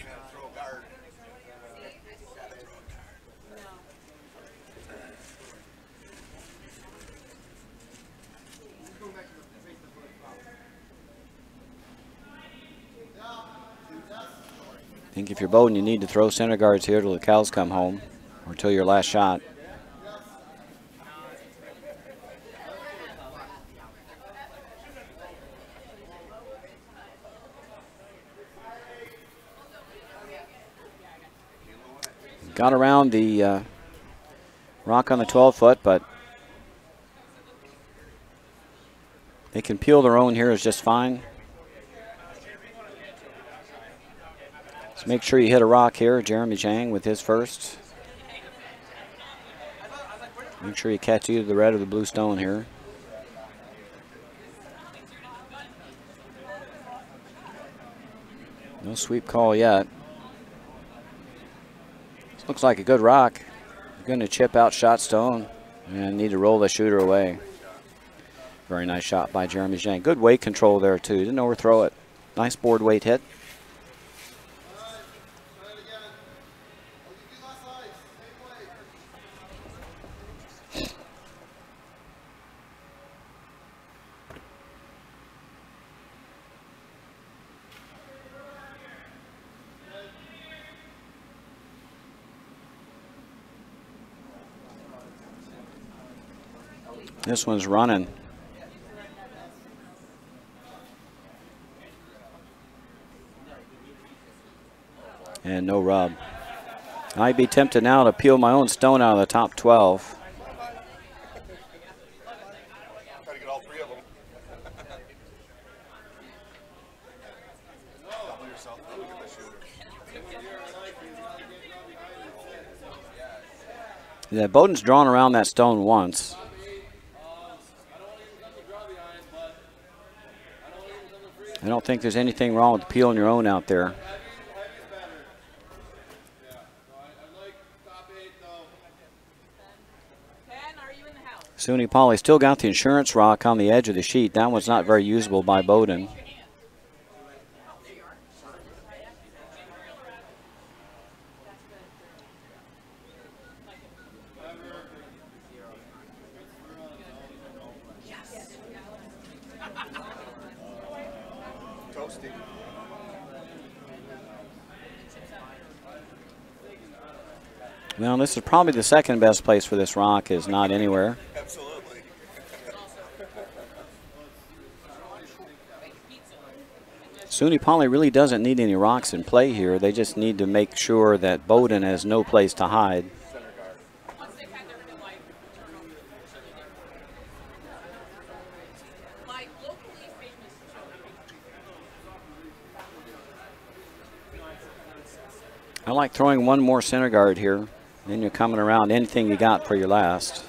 I think if you're Bowdoin, you need to throw center guards here till the cows come home or till your last shot. Got around the rock on the 12-foot, but they can peel their own here is just fine. So make sure you hit a rock here. Jeremy Zhang with his first. Make sure you catch either the red or the blue stone here. No sweep call yet. This looks like a good rock. You're going to chip out shot stone and need to roll the shooter away. Very nice shot by Jeremy Zhang. Good weight control there too. Didn't overthrow it. Nice board weight hit. This one's running. And no rub. I'd be tempted now to peel my own stone out of the top 12. Try to get all three of them. Double yourself. Look at the shooter. Yeah, Bowden's drawn around that stone once. I don't think there's anything wrong with peeling your own out there. SUNY Poly still got the insurance rock on the edge of the sheet. That one's not very usable by Bowden. Toasty. Well, this is probably the second best place for this rock, is not anywhere. Absolutely. SUNY Poly really doesn't need any rocks in play here. They just need to make sure that Bowden has no place to hide. I like throwing one more center guard here. Then you're coming around anything you got for your last.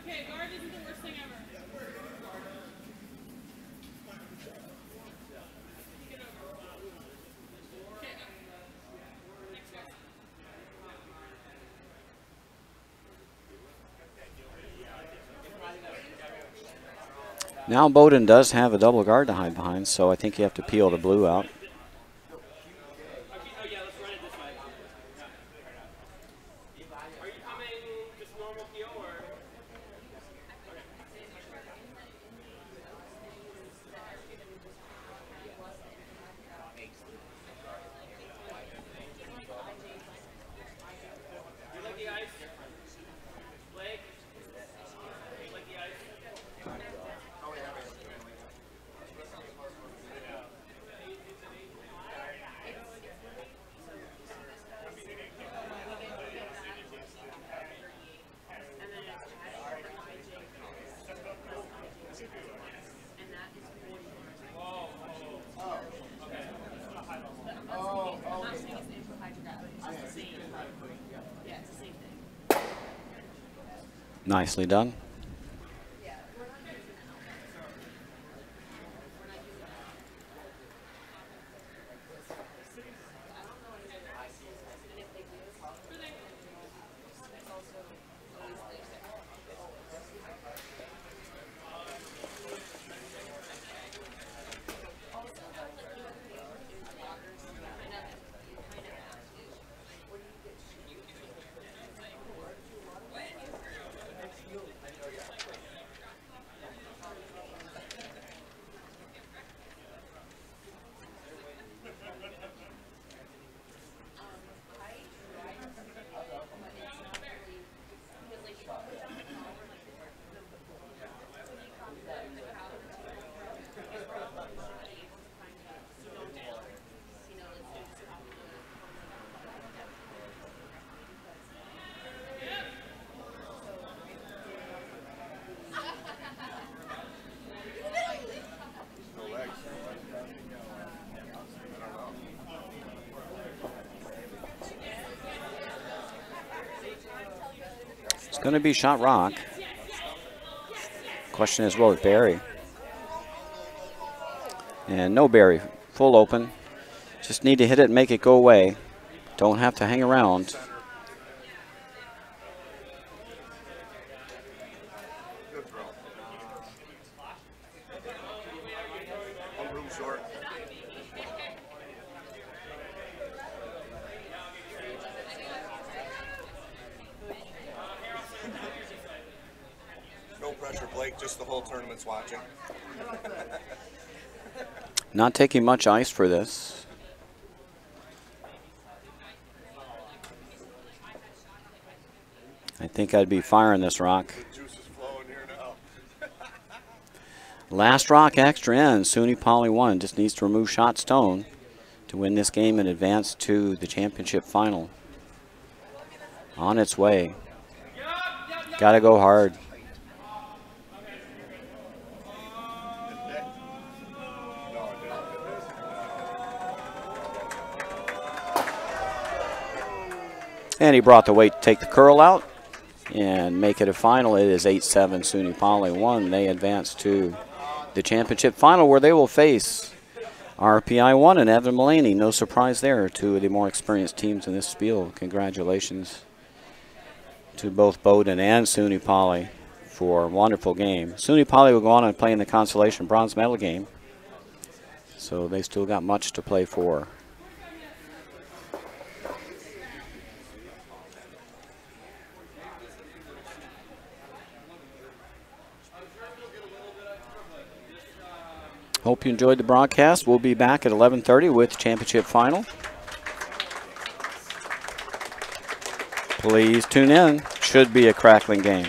Okay, guard isn't the worst thing ever. Now Bowden does have a double guard to hide behind, so I think you have to peel the blue out. Nicely done. It's going to be shot rock. Question is, will it bury? And no bury. Full open. Just need to hit it and make it go away. Don't have to hang around. Good throw. One room short. No pressure, Blake. Just the whole tournament's watching. Not taking much ice for this. I think I'd be firing this rock. The juice is flowing here now. Last rock extra end. SUNY Poly 1 just needs to remove shot stone to win this game and advance to the championship final. On its way. Got to go hard. And he brought the weight to take the curl out and make it a final. It is 8-7 SUNY Poly 1. They advance to the championship final where they will face RPI 1 and Evan Mullaney. No surprise there, two of the more experienced teams in this field. Congratulations to both Bowdoin and SUNY Poly for a wonderful game. SUNY Poly will go on and play in the consolation bronze medal game, so they still got much to play for. Hope you enjoyed the broadcast. We'll be back at 11:30 with championship final. Please tune in. Should be a crackling game.